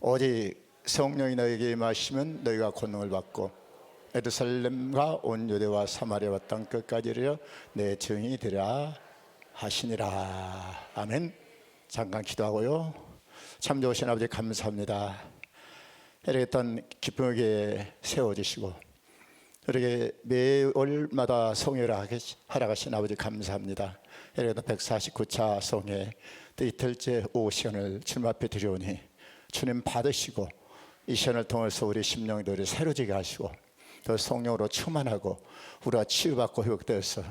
오직 성령이 너에게 임하시면 너희가 권능을 받고 예루살렘과 온 유대와 사마리아와 땅 끝까지 이르러 내 증인이 되라 하시니라. 아멘. 잠깐 기도하고요. 참 좋으신 아버지 감사합니다. 이렇게 어떤 기쁨에게 세워주시고 이렇게 매월마다 성회를 하러 가신 아버지 감사합니다. 이렇게 149차 성회 이틀째 오후 시간을 주님 앞에 드려오니 주님 받으시고 이 시간을 통해서 우리 심령들을 새로지게 하시고 더 성령으로 충만하고 우리가 치유받고 회복되어서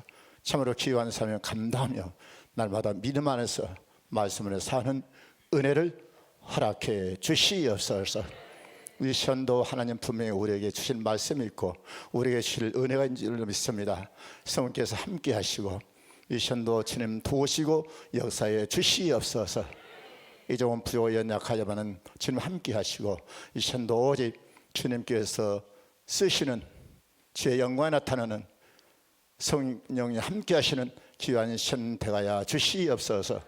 참으로 귀한 사명 감당하며 날마다 믿음 안에서 말씀을 사는 은혜를 허락해 주시옵소서. 이 시간도 하나님 분명히 우리에게 주신 말씀이 있고 우리에게 주실 은혜가 있는 줄 믿습니다. 성령께서 함께 하시고 이 시간도 주님 도우시고 역사에 주시옵소서. 이 조금 부족하고 연약하지만은 주님 함께 하시고 이 시간도 오직 주님께서 쓰시는 주의 영광이 나타나는 성령이 함께 하시는 귀한 시간 되가야 주시옵소서.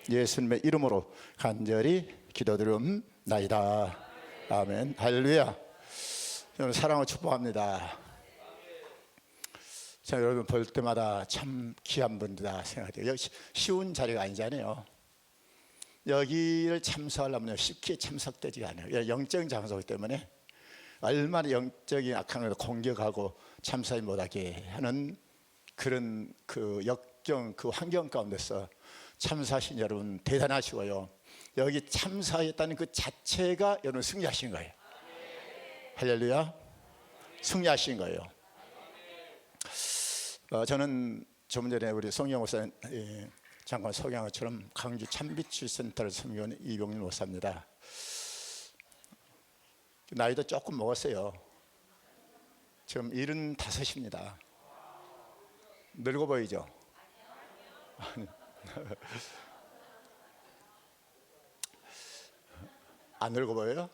예수님의 이름으로 간절히 기도드리옵나이다. 아멘. 할렐루야. 여러분 사랑을 축복합니다. 자, 여러분 볼 때마다 참 귀한 분들이다 생각해요. 쉬운 자리가 아니잖아요. 여기를 참석하려면 쉽게 참석되지가 않아요. 영적인 장소이기 때문에 얼마나 영적인 악한 걸 공격하고 참석하지 못하게 하는 그런 그 역경, 그 환경 가운데서 참석하신 여러분 대단하시고요. 여기 참석했다는 그 자체가 여러분 승리하신 거예요. 할렐루야. 승리하신 거예요. 저는 좀 전에 우리 송영 목사님 잠깐 소개한 것처럼 강주 참빛출 센터를 섬기는 이병민 목사입니다. 나이도 조금 먹었어요. 지금 75입니다. 늙어 보이죠? 안 늙어 보여요?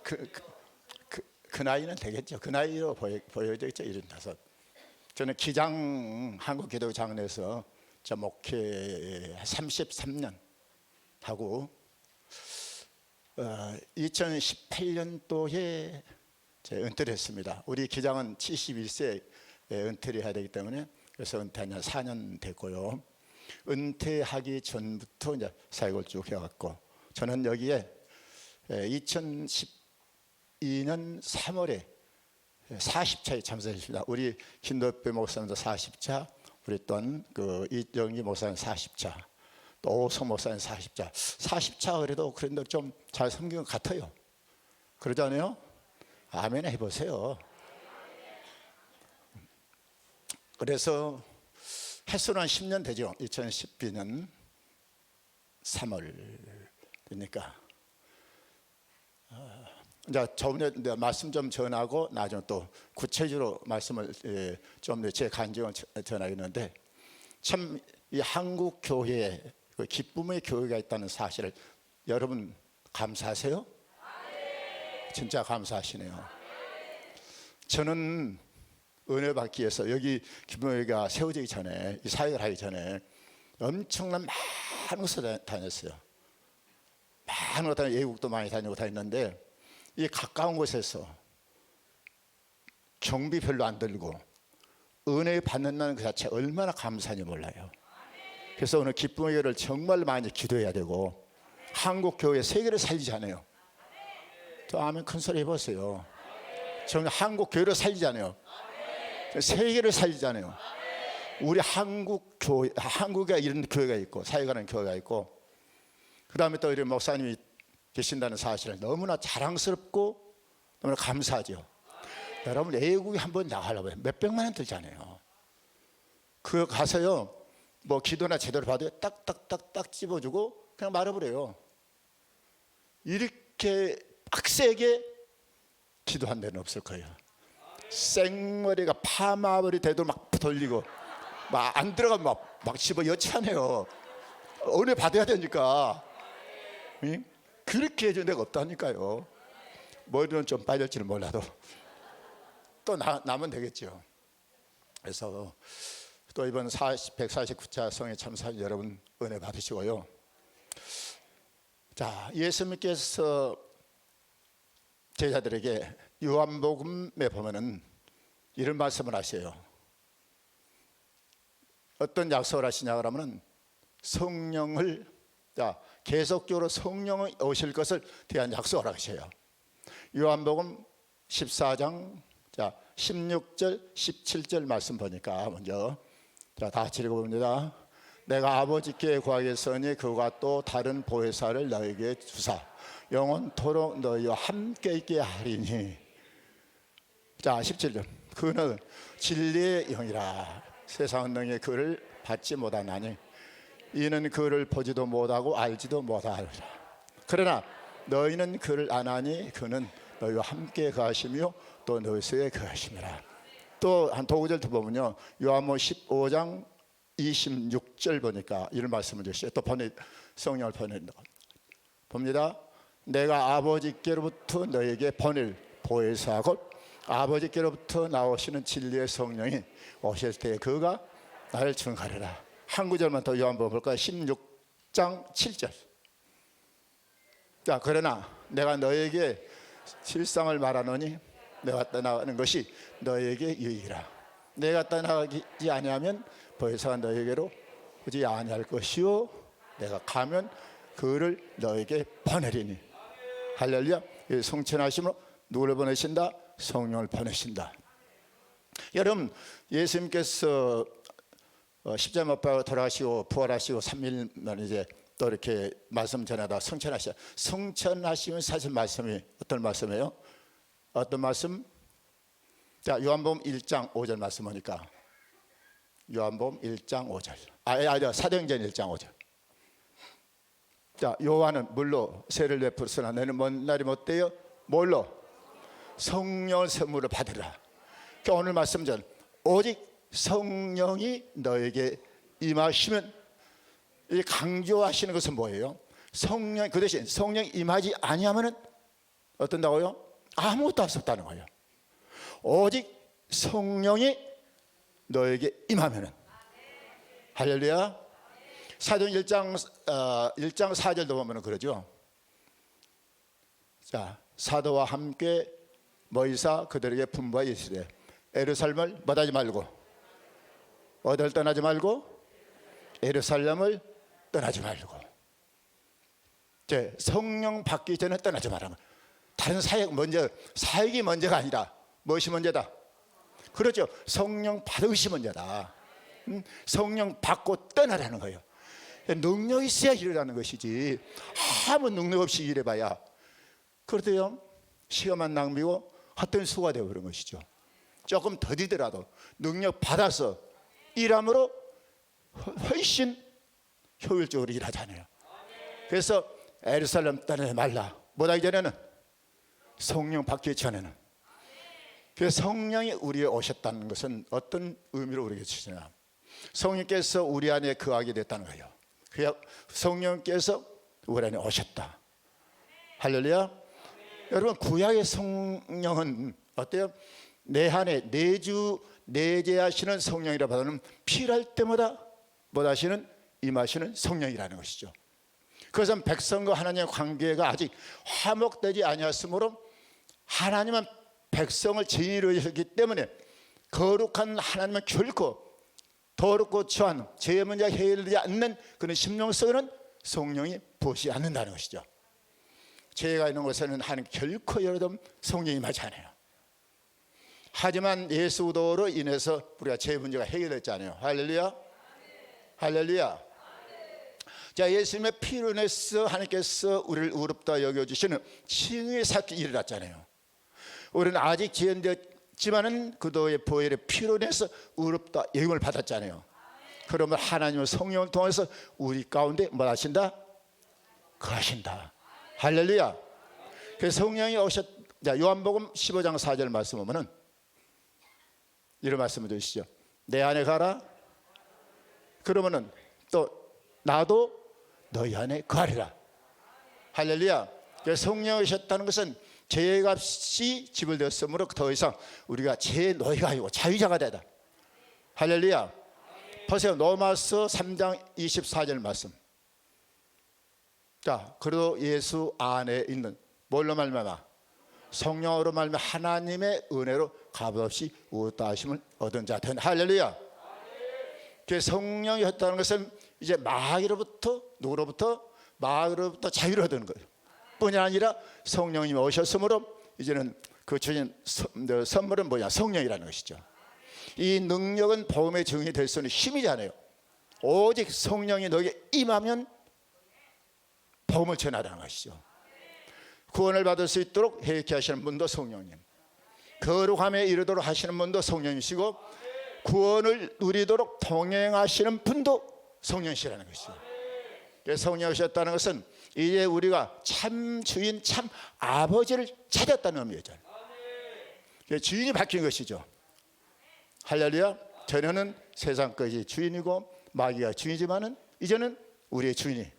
그 나이는 되겠죠. 그 나이로 보여야 되겠죠. 75. 저는 기장 한국기도장로에서 저 목회 33년 하고 2018년도에 은퇴를 했습니다. 우리 기장은 71세에 은퇴를 해야 되기 때문에 그래서 은퇴한 지 4년 됐고요. 은퇴하기 전부터 이제 사역을 쭉 해왔고 저는 여기에 2012년 3월에 40차에 참석했습니다. 우리 김도배 목사님도 40차, 우리 또한 그 이정기 목사님 40차, 또 오성 목사님 40차. 40차 그래도 그런데 좀 잘 섬긴 것 같아요. 그러지 않아요? 아멘 해보세요. 그래서 횟수는 10년 되죠. 2012년 3월 되니까 이제 저번에 말씀 좀 전하고 나중에 또 구체적으로 말씀을 좀 제 간증을 전하겠는데 참 이 한국 교회에 그 기쁨의 교회가 있다는 사실을 여러분 감사하세요? 진짜 감사하시네요. 저는 은혜 받기 위해서 여기 기쁨교회가 세워지기 전에 이 사역을 하기 전에 엄청난 많은 곳을 다녔어요. 많은 곳 다니고 외국도 많이 다니고 다녔는데 이 가까운 곳에서 경비 별로 안 들고 은혜 받는다는 그 자체 얼마나 감사한지 몰라요. 그래서 오늘 기쁨의 교회를 정말 많이 기도해야 되고 한국 교회 세계를 살리잖아요. 또 아멘 큰 소리 해보세요. 정말 한국 교회를 살리잖아요. 세계를 살리잖아요. 우리 한국 교회, 한국에 이런 교회가 있고 사역하는 교회가 있고 그 다음에 또 우리 목사님이 계신다는 사실을 너무나 자랑스럽고 너무나 감사하죠. 여러분 외국에 한번 나가려고 몇백만 원 들잖아요. 그거 가서요 뭐 기도나 제대로 받아요 딱딱딱딱 집어주고 그냥 말아버려요. 이렇게 빡세게 기도한 데는 없을 거예요. 생머리가 파마머리 돼도 막 돌리고 막 안 들어가면 막 집어 여차네요. 은혜 받아야 되니까. 응? 그렇게 해준 데가 없다니까요. 머리는 좀 빠질지는 몰라도 또 나면 되겠죠. 그래서 또 이번 149차 성회 참사 여러분 은혜 받으시고요. 자, 예수님께서 제자들에게 요한복음에 보면은 이런 말씀을 하세요. 어떤 약속을 하시냐 그러면은 성령을, 자, 계속적으로 성령이 오실 것을 대한 약속을 하셔요. 요한복음 14장 자 16절 17절 말씀 보니까 먼저 자, 다 같이 읽어봅니다. 내가 아버지께 구하겠으니 그가 또 다른 보혜사를 너에게 주사 영원토록 너희와 함께 있게 하리니. 자 17절 그는 진리의 영이라 세상은 너희의 그를 받지 못하나니 이는 그를 보지도 못하고 알지도 못하리라. 그러나 너희는 그를 아나니 그는 너희와 함께 거하시며 또 너희 속에 거하심이라. 또 한 도구절 더 보면요, 요한복음 15장 26절 보니까 이런 말씀을 주시죠. 또 성령을 보낸다 봅니다. 내가 아버지께로부터 너에게 보낼 보혜사 곧 아버지께로부터 나오시는 진리의 성령이 오실 때 그가 나를 증거하리라. 한 구절만 더 요한복음 볼까요? 16장 7절. 자, 그러나 내가 너에게 실상을 말하노니 내가 떠나가는 것이 너에게 유익이라. 내가 떠나가지 아니하면 보혜사가 너에게로 오지 아니할 것이요 내가 가면 그를 너에게 보내리니. 할렐루야. 성천하심으로 누구를 보내신다? 성령을 보내신다. 여러분, 예수님께서 십자가 못 박아 돌아가시고 부활하시고 3일 만에 이제 또 이렇게 말씀 전하다 성천하셔. 성천하시면 사실 말씀이 어떤 말씀이에요? 어떤 말씀? 자, 요한복음 1장 5절 말씀 보니까 요한복음 1장 5절. 사도행전 1장 5절. 자, 요한은 물로 세를 베풀었으나 너는 먼 날이 못되어 뭘로? 성령을 선물로 받으라. 그러니까 오늘 말씀 전 오직 성령이 너에게 임하시면, 이 강조하시는 것은 뭐예요? 성령, 그 대신 성령이 임하지 아니하면은 어떤다고요? 아무것도 할 수 없다는 거예요. 오직 성령이 너에게 임하면은. 할렐루야. 사도행전 1장 4절도 보면은 그러죠. 자, 사도와 함께 모이사 그들에게 분부하여 이르시되 예루살렘을 뭐하지 말고, 어딜 떠나지 말고, 예루살렘을 떠나지 말고. 성령 받기 전에 떠나지 말라는 거예요. 다른 사역이 먼저가 아니라 무엇이 먼저다? 그렇죠. 성령 받으시 먼저다. 성령 받고 떠나라는 거예요. 능력이 있어야 일어나는 것이지 아무 능력 없이 일해봐야 그렇대요. 시간만 낭비고 헛된 수가 되어버린 것이죠. 조금 더디더라도 능력 받아서 일함으로 훨씬 효율적으로 일하잖아요. 그래서 예루살렘 떠나지 말라. 뭐하기 전에는? 성령 받기 전에는. 그래서 성령이 우리에 오셨다는 것은 어떤 의미로 우리에게 주시냐? 성령께서 우리 안에 거하게 됐다는 거예요. 성령께서 우리 안에 오셨다. 할렐루야. 여러분, 구약의 성령은 어때요? 내 안에 내재하시는 성령이라 하면 필요할 때마다 뭐 하시는? 임하시는 성령이라는 것이죠. 그것은 백성과 하나님의 관계가 아직 화목되지 아니었으므로 하나님은 백성을 진리로 하셨기 때문에 거룩한 하나님은 결코 더럽고 처한 죄의 문제가 해결되지 않는 그런 심령 속에는 성령이 부으시지 않는다는 것이죠. 죄가 있는 곳에는 하나님 결코 여러분 성령이 임하지 않아요. 하지만 예수도로 인해서 우리가 죄의 문제가 해결됐잖아요. 할렐루야. 할렐루야. 자, 예수님의 피로 인해서 하나님께서 우리를 의롭다 여겨주시는 칭의의 사건이 일어났잖아요. 우리는 아직 지연되었지만은 그도의 보혈의 피로 인해서 의롭다 여김을 받았잖아요. 그러면 하나님의 성령을 통해서 우리 가운데 뭐 하신다? 거하신다. 할렐루야. 그래서 성령이 자, 요한복음 15장 4절 말씀 보면은 이런 말씀을 주시죠. 내 안에 가라. 그러면은 또 나도 너희 안에 거하리라. 할렐루야. 성령이 오셨다는 것은 죄값이 지불되었으므로 더 이상 우리가 죄의 노예가 아니고 자유자가 되다. 할렐루야. 보세요. 로마서 3장 24절 말씀. 자, 그래도 예수 안에 있는 뭘로 말미암아? 성령으로 말미암아 하나님의 은혜로 값없이 우다하심을 얻은 자들. 할렐루야. 그 성령이 했다는 것은 이제 마귀로부터, 누구로부터? 마귀로부터 자유를 얻는 거예요. 뿐이 아니라 성령님이 오셨으므로 이제는 그 주신 선물은 뭐냐? 성령이라는 것이죠. 이 능력은 복음의 증인이 될 수 있는 힘이잖아요. 오직 성령이 너에게 임하면 복음을 전하라는 것이죠. 구원을 받을 수 있도록 회개케 하시는 분도 성령님, 거룩함에 이르도록 하시는 분도 성령이시고, 구원을 누리도록 동행하시는 분도 성령이시라는 것이죠. 성령이셨다는 것은 이제 우리가 참 주인, 참 아버지를 찾았다는 의미잖아요. 주인이 바뀐 것이죠. 할렐루야. 전에는 세상 것이 주인이고 마귀가 주인이지만은 이제는 우리의 주인이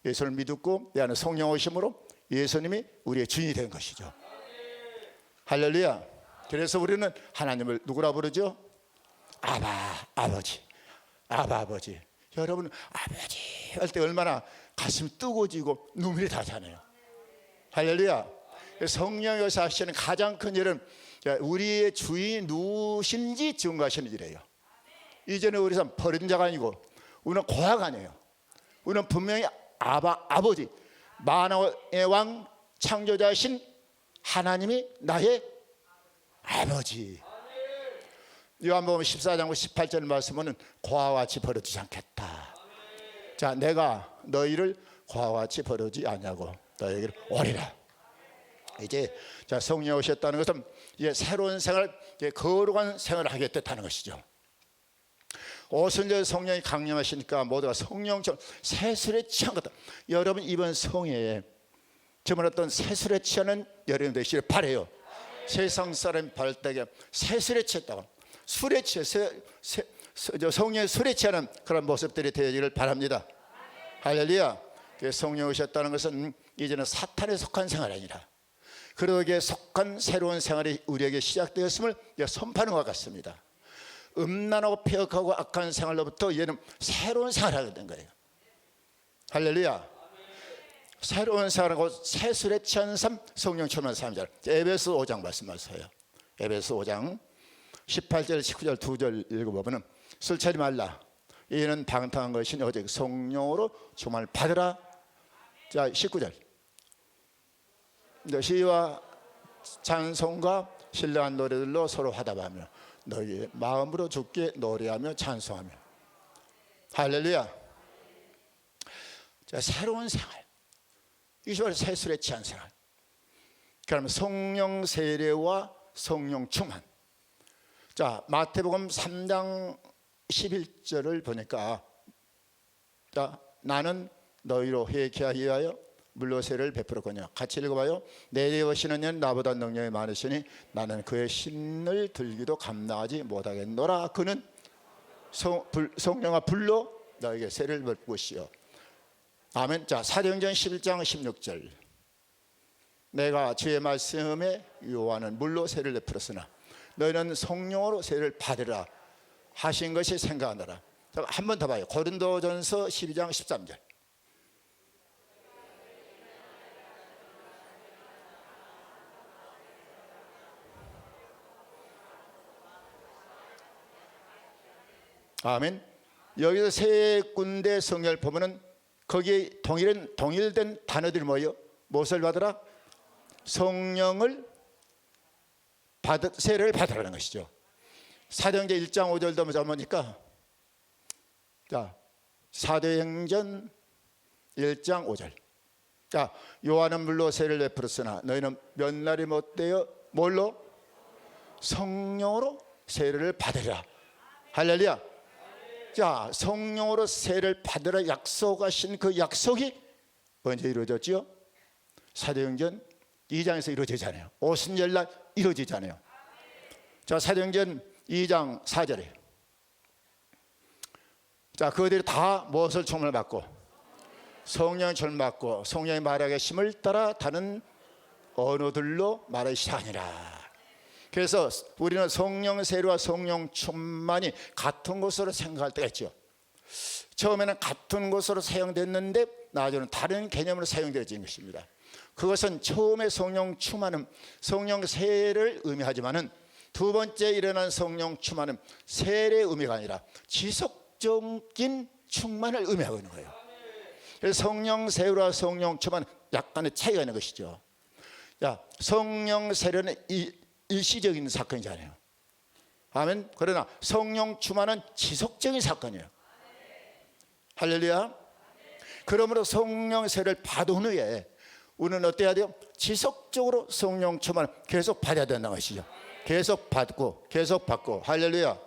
예수를 믿고 내 안에 성령 오심으로 예수님이 우리의 주인이 된 것이죠. 할렐루야. 그래서 우리는 하나님을 누구라 부르죠? 아바, 아버지. 아바, 아버지. 여러분, 아버지 할 때 얼마나 가슴이 뜨거워지고 눈물이 나잖아요. 할렐루야. 성령이 오셔서 하시는 가장 큰 일은 우리의 주인이 누구신지 증거하시는 일이에요. 이제는 우리 사람 버린 자가 아니고 우리는 고아가 아니에요. 우리는 분명히 아바, 아버지, 만왕의 왕 창조자이신 하나님이 나의 아버지. 요한복음 14장 18절 말씀은 고아와 같이 버려두지 않겠다. 자, 내가 너희를 고아와 같이 버려두지 않냐고 너희에게 오리라. 이제 자, 성령이 오셨다는 것은 이제 새로운 생활, 이제 거룩한 생활을 하겠다는 것이죠. 오순절 성령이 강림하시니까 모두가 성령처럼 새술에 취한 거다. 여러분 이번 성회에 정말 어떤 새술에 취하는 여러분 되시길 바라요. 세상 사람이 발달하게 새술에 취했다고, 술에 취해서 성령의 술에 취하는 그런 모습들이 되기를 바랍니다. 할렐루야. 성령 오셨다는 것은 이제는 사탄에 속한 생활이 아니라 그러기에 속한 새로운 생활이 우리에게 시작되었음을 선포하는 것 같습니다. 음란하고 폐역하고 악한 생활로부터 얘는 새로운 생활을 하게 된 거예요. 할렐루야. 새로운 생활하고 새술에 취한 삶, 성령 충만한 삶이잖아요. 에베소 5장 말씀하세요. 에베소 5장 18절 19절 2절 읽어보면 술 취하지 말라. 이는 방탕한 것이니 오직 성령으로 충만을 받으라. 자, 19절 시와 찬송과 신령한 노래들로 서로 화답하며 너희의 마음으로 주께 노래하며 찬송하며. 할렐루야. 자, 새로운 생활, 이것이 바로 새술에 취한 생활. 그러면 성령 세례와 성령 충만. 자, 마태복음 3장 11절을 보니까 자, 나는 너희로 회개하기 위하여 물로 세례를 베풀었거니와. 같이 읽어봐요. 내게 오시는 이는 나보다 능력이 많으시니 나는 그의 신을 들기도 감당하지 못하겠노라. 그는 성령과 불로 너에게 세례를 베풀 것이요. 아멘. 자, 사도행전 11장 16절 내가 주의 말씀에 요한은 물로 세례를 베풀었으나 너희는 성령으로 세례를 받으라 하신 것이 생각하노라. 한 번 더 봐요. 고린도전서 12장 13절 아멘. 여기서 세 군데 성경을 보면은 거기에 동일된 단어들이 뭐예요? 무엇을 받으라? 성령을 세례를 받으라는 것이죠. 사도행전 1장 5절도 보니까 자, 사도행전 1장 5절 자, 요한은 물로 세례를 베풀었으나 너희는 몇 날이 못되어 뭘로? 성령으로 세례를 받으라. 할렐루야. 자, 성령으로 세례를 받으라 약속하신 그 약속이 언제 이루어졌지요? 사도행전 2장에서 이루어지잖아요. 오순절날 이루어지잖아요. 자, 사도행전 2장 4절에 자, 그들이 다 무엇을 총을 받고 성령의 총을 받고 성령의 말하게 심을 따라 다른 언어들로 말하기 시작하니라. 그래서 우리는 성령 세례와 성령 충만이 같은 것으로 생각할 때가 있죠. 처음에는 같은 것으로 사용됐는데 나아지는 다른 개념으로 사용되어진 것입니다. 그것은 처음에 성령 충만은 성령 세례를 의미하지만은 두 번째 일어난 성령 충만은 세례의 의미가 아니라 지속적인 충만을 의미하고 있는 거예요. 그래서 성령 세례와 성령 충만은 약간의 차이가 있는 것이죠. 자, 성령 세례는 일시적인 사건이잖아요. 아멘. 그러나 성령 충만은 지속적인 사건이에요. 할렐루야. 그러므로 성령 세례를 받은 후에 우리는 어때야 돼요? 지속적으로 성령 충만을 계속 받아야 된다는 것이죠. 계속 받고 계속 받고. 할렐루야.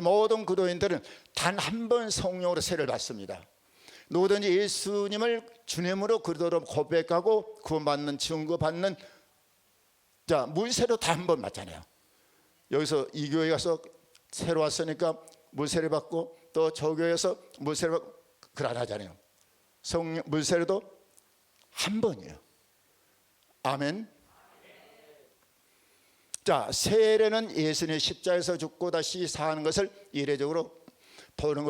모든 그도인들은 단 한 번 성령으로 세례를 받습니다. 누구든지 예수님을 주님으로 그리스도로 고백하고 구원받는 증거받는 자 물세례도 다 한 번 받잖아요. 여기서 이 교회 가서 새로 왔으니까 물세례 받고 또 저 교회에서 물세례 받고 그러나 하잖아요. 성령 물세례도 한 번이에요. 아멘. 자, 세례는 예수님이 십자가에서 죽고 다시 사는 것을 이례적으로 보는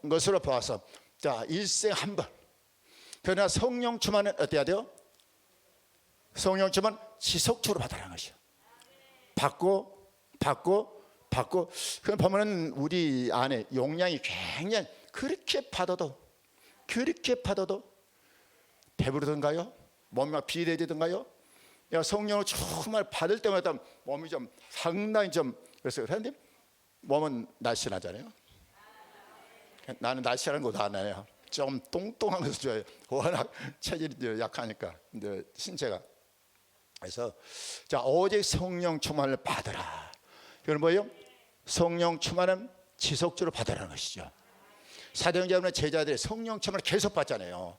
것으로 보아서 자, 일생 한 번. 그러나 성령 충만은 어때야 돼요? 성령 충만 지속적으로 받으라는 것이요. 받고 받고 받고. 그럼 보면은 우리 안에 용량이 굉장히 그렇게 받아도 배부르던가요? 몸이 막 비대해지던가요? 성령을 정말 받을 때마다 몸이 좀 상당히 좀 그래서 그런데 몸은 날씬하잖아요. 나는 날씬한 것도 안 해요. 좀 뚱뚱한 것을 좋아해요. 워낙 체질이 약하니까 이제 신체가. 그래서 자 오직 성령 충만을 받으라. 이건 뭐예요? 성령 충만은 지속적으로 받으라는 것이죠. 사도행전의 제자들이 성령 충만을 계속 받잖아요.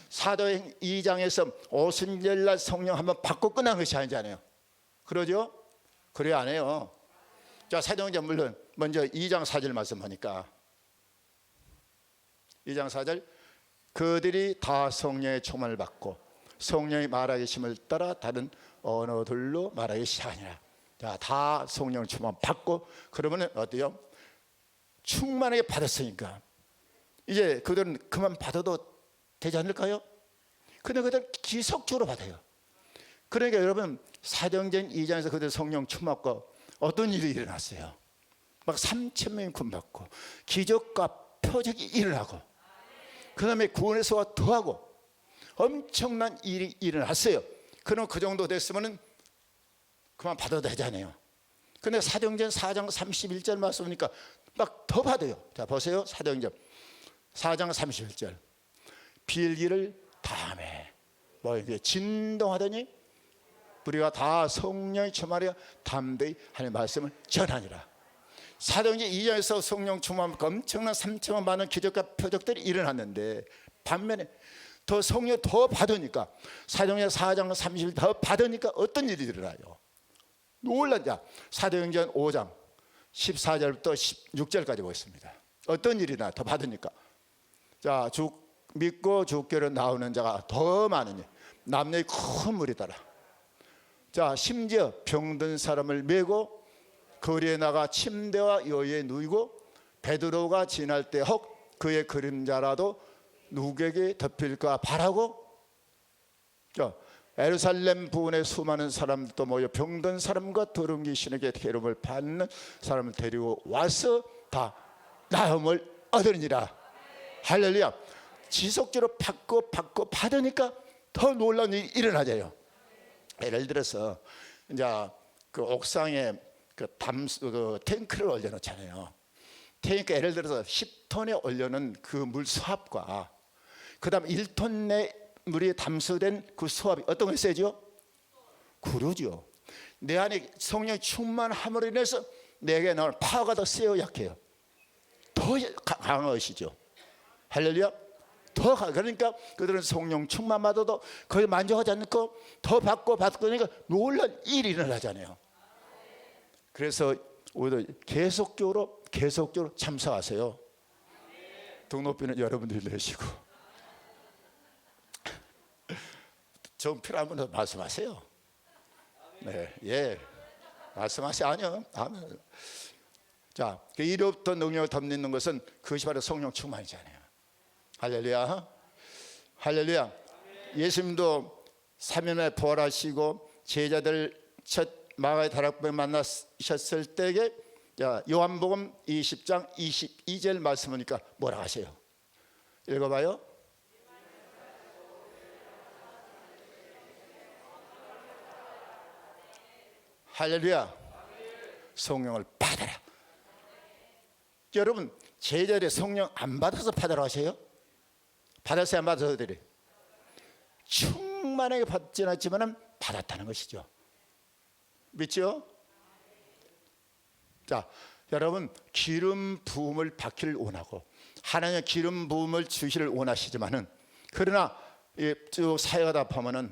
사도행 2장에서 오순절날 성령 한번 받고 끝난 것이 아니잖아요. 그러죠? 그래 안 해요. 자, 사도행전 물론 먼저 2장 4절 말씀 보니까 2장 4절 그들이 다 성령의 충만을 받고 성령이 말하기 심을 따라 다른 언어들로 말하기 시작하니라. 자, 다 성령 충만 받고 그러면 어때요? 충만하게 받았으니까 이제 그들은 그만 받아도 되지 않을까요? 근데 그들 지속적으로 받아요. 그러니까 여러분 사도행전 2장에서 그들 성령 충만받고 어떤 일이 일어났어요? 막 3,000명이 구원받고 기적과 표적이 일어나고 그 다음에 구원의 소가 더하고 엄청난 일이 일어났어요. 그럼 그 정도 됐으면 그만 받아도 되잖아요. 근데 사도행전 4장 31절 말씀 보니까 막 더 받아요. 자 보세요. 사도행전 4장 31절 빌기를 다음에 뭐 이게 진동하더니 우리가 다 성령이 충만하여 담대히 하는 말씀을 전하니라. 사도행전 2장에서 성령 충만 엄청난 3천만 많은 기적과 표적들이 일어났는데 반면에 더 성령 더 받으니까 사도행전 4장 30일 더 받으니까 어떤 일이 일어나요? 놀란다. 사도행전 5장 14절부터 16절까지 보겠습니다. 어떤 일이 나 더 받으니까 자 믿고 주께로 나오는 자가 더 많으니 남녀의 큰 무리더라. 자 심지어 병든 사람을 메고 거리에 나가 침대와 여의에 누이고 베드로가 지날 때 혹 그의 그림자라도 누구에게 덮일까 바라고 자 예루살렘 부근에 수많은 사람들도 모여 병든 사람과 더러운 귀신에게 괴로움을 받는 사람을 데리고 와서 다 나음을 얻으니라. 할렐루야. 지속적으로 받고 받으니까 더 놀라운 일이 일어나져요. 예를 들어서 이제 그 옥상에 그 탱크를 올려놓잖아요. 탱크 예를 들어서 10톤에 올려놓은 그 물 수압과 그다음 1톤 내 물이 담수된 그 수압이 어떤 게 세죠? 그러죠. 내 안에 성령이 충만함으로 인해서 내게 나올 파워가 더 세요, 약해요? 더 강한 것이죠. 할렐루야. 더 그러니까 그들은 성령 충만 받아도 거의 만족하지 않고 더 받고 그러니까 놀란 일이 일어나잖아요. 그래서 우리도 계속적으로 참석하세요. 등록비는 여러분들이 내시고 정필하면 말씀하세요. 네, 예, 말씀하세요. 아니요. 아멘. 자, 이로부터 능력을 덧입는 것은 그것이 바로 성령 충만이잖아요. 할렐루야. 할렐루야. 예수님도 3일 만에 부활하시고 제자들 첫 마가의 다락방에 만나셨을 때에 요한복음 20장 22절 말씀 보니까 뭐라 하세요? 읽어봐요. 할렐루야. 성령을 받아라. 여러분, 제자들이 성령 안 받아서 받으라 하세요? 받았어요, 안 받아서? 들이 충만하게 받지는 않지만 받았다는 것이죠. 믿죠? 자, 여러분, 기름 부음을 받기를 원하고 하나님의 기름 부음을 주시를 원하시지만은, 그러나 쭉 사역하다 보면은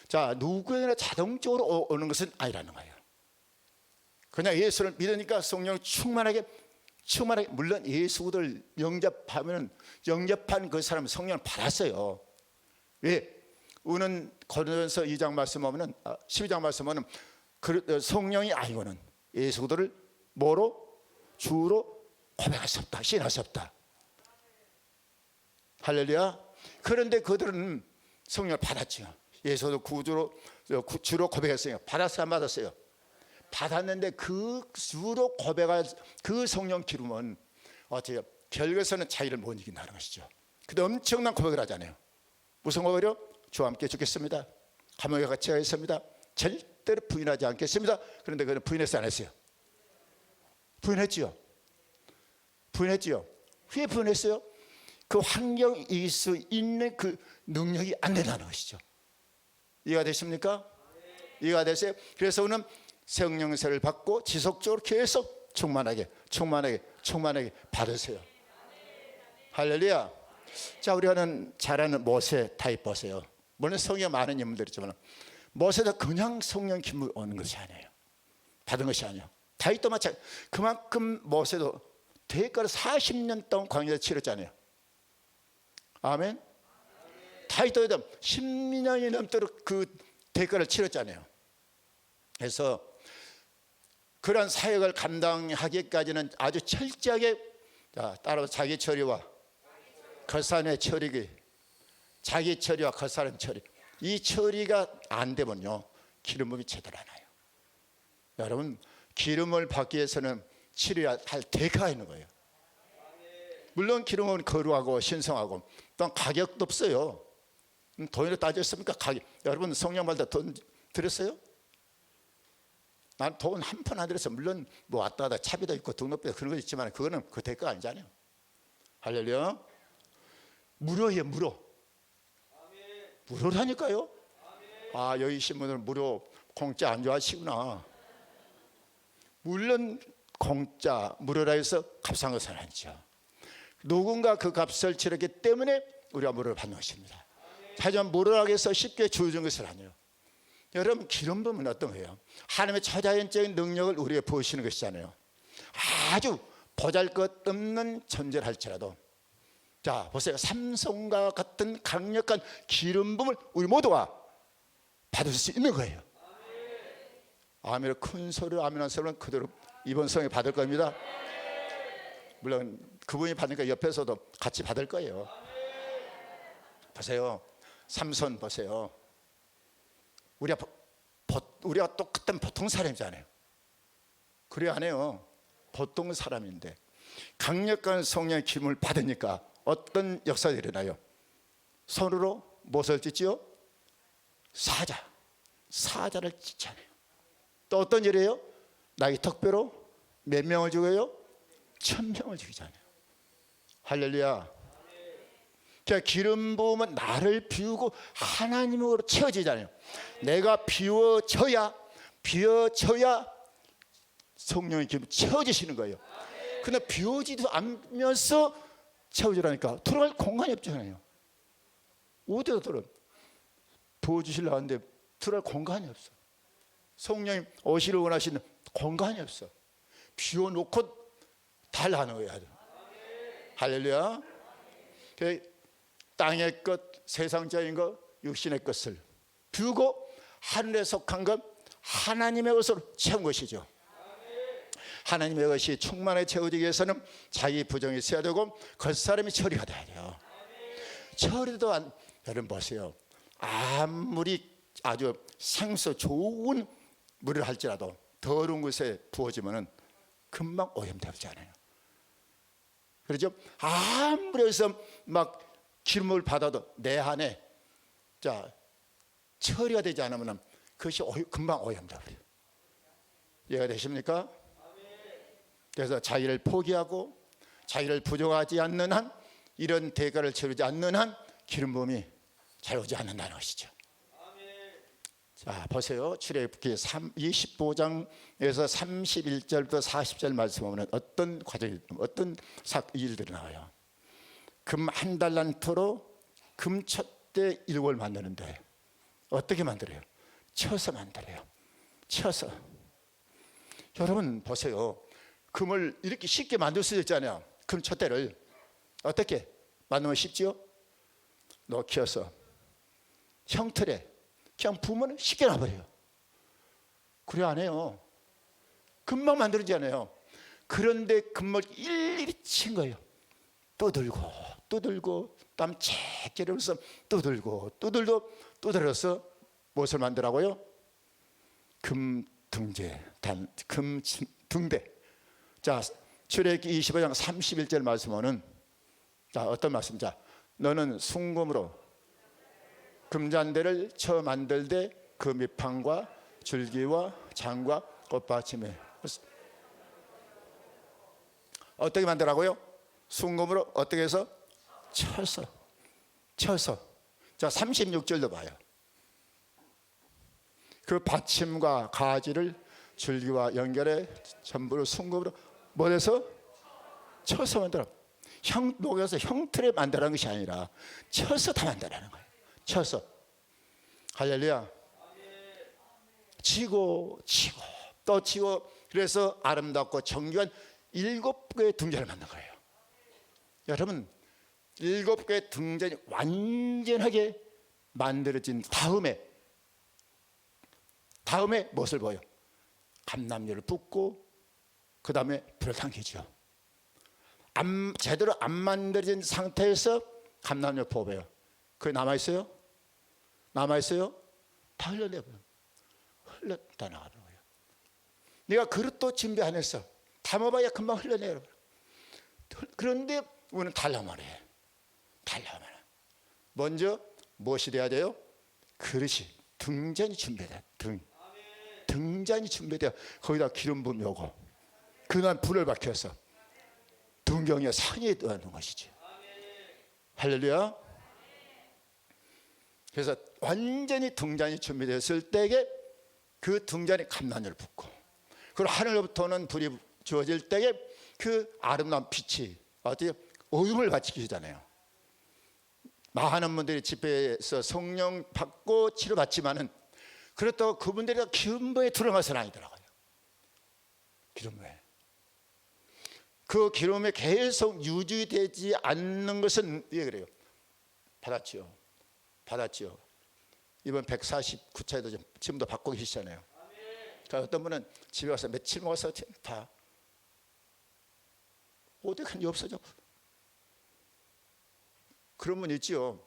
자, 누구에게나 자동적으로 오는 것은 아니라는 거예요. 그냥 예수를 믿으니까 성령 충만하게, 물론 예수를 영접한 그 사람은 성령을 받았어요. 왜? 우는 고린도전서 2장 말씀 보면은 12장 말씀 보면은 성령이 아니고는 예수들을 뭐로? 주로 고백할 수 없다, 시인할 수 없다. 할렐루야. 그런데 그들은 성령을 받았죠. 예수도 주로 고백했어요. 받았어요, 안 받았어요? 받았는데 그 주로 고백할 그 성령 기름은 어때요? 결국에서는 자기를 못 이긴다는 것이죠. 근데 엄청난 고백을 하잖아요. 무슨 고백이요? 주와 함께 죽겠습니다. 감옥에 같이 가겠습니다. 절대로 부인하지 않겠습니다. 그런데 그는 부인했어요, 안 했어요? 부인했지요. 왜 부인했어요? 그 환경이 이길 수 있는 그 능력이 안 된다는 것이죠. 이해가 되십니까? 이해가 되세요? 그래서 우리는 성령세를 받고 지속적으로 계속 충만하게 받으세요. 할렐루야. 자, 우리가 잘 아는 모세 타입 보세요. 물론 성령 많은 인물들이지만 모세도 그냥 성령 기물 오는 것이 아니에요. 받은 것이 아니에요. 다윗도 마찬가지. 그만큼 모세도 대가를 40년 동안 광야에서 치렀잖아요. 아멘. 다윗도 10년이 넘도록 그 대가를 치렀잖아요. 그래서 그런 사역을 감당하기까지는 아주 철저하게, 따라서 자기 처리와 겉사람의 처리기, 자기 처리와 겉사람 처리, 이 처리가 안 되면요 기름 부음이 제대로 안 와요. 여러분, 기름을 받기 위해서는 치료해야 할 대가가 있는 거예요. 물론 기름은 거룩하고 신성하고 또한 가격도 없어요. 돈으로 따졌습니까? 가격. 여러분, 성령 받을 때 돈 들었어요? 난 돈 한 푼 안 들었어요. 물론 뭐 왔다 갔다 차비도 있고 등록비도 그런 거 있지만 그거는 그 대가가 아니잖아요. 할렐루야. 무료예요, 무료. 무료라니까요. 아, 여기 계신 분들은 무료, 공짜 안 좋아하시구나. 물론 공짜, 무료라 해서 값싼 것은 아니죠. 누군가 그 값을 치렀기 때문에 우리가 무료를 받는 것입니다. 하지만 무료라고 해서 쉽게 주어진 것은 아니에요. 여러분, 기름 부음은 어떤 거예요? 하나님의 초자연적인 능력을 우리에게 부으시는 것이잖아요. 아주 보잘것없는 존재를 할지라도, 자 보세요, 삼손과 같은 강력한 기름 부음을 우리 모두가 받을 수 있는 거예요. 아멘을 큰 소리로 아멘한 사람은 그대로 이번 성에 받을 겁니다. 물론 그분이 받으니까 옆에서도 같이 받을 거예요. 보세요, 삼손 보세요. 우리가 똑같은 보통 사람이잖아요. 그래 안 해요. 보통 사람인데 강력한 성령의 기름을 받으니까 어떤 역사가 일어나요? 손으로 무엇을 찢지요? 사자를 찢잖아요. 또 어떤 일이에요? 나의 턱뼈로 몇 명을 죽여요? 1000명을 죽이잖아요. 할렐루야. 그러니까 기름 부음은 나를 비우고 하나님으로 채워지잖아요. 내가 비워져야 성령의 기름 채워지시는 거예요. 근데 비워지도 않으면서 채워지라니까 들어갈 공간이 없잖아요. 어디다 들어? 부어주시려고 하는데 들어갈 공간이 없어. 성령님 오시를 원하시는 공간이 없어. 비워놓고 달라는 거예요. 할렐루야. 땅의 것, 세상적인 것, 육신의 것을 비우고 하늘에 속한 것, 하나님의 것으로 채운 것이죠. 하나님의 것이 충만하게 채워지기 위해서는 자기 부정이 있어야 되고 겉사람이 처리가 돼야 돼요. 처리도 여러분 보세요. 아무리 아주 생수 좋은 물을 할지라도 더러운 곳에 부어지면은 금방 오염되잖아요. 그렇죠? 아무리 해서 막 기름을 받아도 내 안에 처리가 되지 않으면 그것이 금방 오염돼 버려요. 이해가 되십니까? 그래서 자기를 포기하고 자기를 부족하지 않는 한, 이런 대가를 치르지 않는 한 기름 부음이 잘 오지 않는다는 것이죠. 자, 보세요. 출애굽기 25장에서 31절부터 40절 말씀 보면 어떤 과정이, 어떤 일들이 나와요. 금 1달란트로 금 촛대 7을 만드는데 어떻게 만들어요? 쳐서 만들어요. 쳐서. 여러분 보세요. 금을 이렇게 쉽게 만들 수 있잖아요. 금 촛대를 어떻게 만들면 쉽지요? 녹여서 형틀에 그냥 부으면 쉽게 나버려요. 그래 안 해요. 금방 만들어지잖아요. 그런데 금을 일일이 친 거예요. 또 들고 또 들고 땀 채게 흘려서 또 들고 또 들고 또 들어서 무엇을 만들라고요? 금 등재, 금 등대. 자, 출애굽기 25장 31절 말씀은 어떤 말씀? 자, 너는 순금으로 금잔대를 쳐 만들되 그 밑판과 줄기와 장과 꽃받침에 어떻게 만들라고요? 순금으로 어떻게 해서? 쳐서. 자, 36절도 봐요. 그 받침과 가지를 줄기와 연결해 전부를 순금으로 뭐해서? 쳐서 만들어. 녹여서 형틀에 만들라는 것이 아니라 쳐서 다 만들라는 거예요. 쳐서. 할렐루야. 치고 또 치고, 그래서 아름답고 정교한 7개의 등잔을 만든 거예요. 여러분 7개의 등잔이 완전하게 만들어진 다음에 무엇을 보여? 감람유를 붓고 그 다음에 불을 당기죠. 제대로 안 만들어진 상태에서 감람유 부어요. 그게 남아있어요? 다 흘러내버려요. 흘렀다 나가는 거예요. 내가 그릇도 준비 안 했어. 담아봐야 금방 흘러내버려요. 그런데 우리는 달라만 해. 먼저 무엇이 돼야 돼요? 그릇이, 등잔이 준비돼요. 등잔이 준비돼요. 거기다 기름 부음이 오고 그날 불을 밝혀서 등경의 상에 넣는 것이지. 할렐루야. 그래서 완전히 등잔이 준비됐을 때에 그 등잔에 감람유를 붓고, 그리고 하늘로부터는 불이 주어질 때에 그 아름다운 빛이 어떻게 어둠을 바치시잖아요. 많은 분들이 집회에서 성령 받고 치료받지만은 그렇다고 그분들이 기름부에 들어가서는 아니더라고요. 기름부에. 그 기름에 계속 유지되지 않는 것은 왜 그래요? 받았지요. 이번 149차에도 지금도 받고 계시잖아요. 그러니까 어떤 분은 집에 와서 며칠 먹어서 다 어디 간지 없어져. 그런 분 있지요.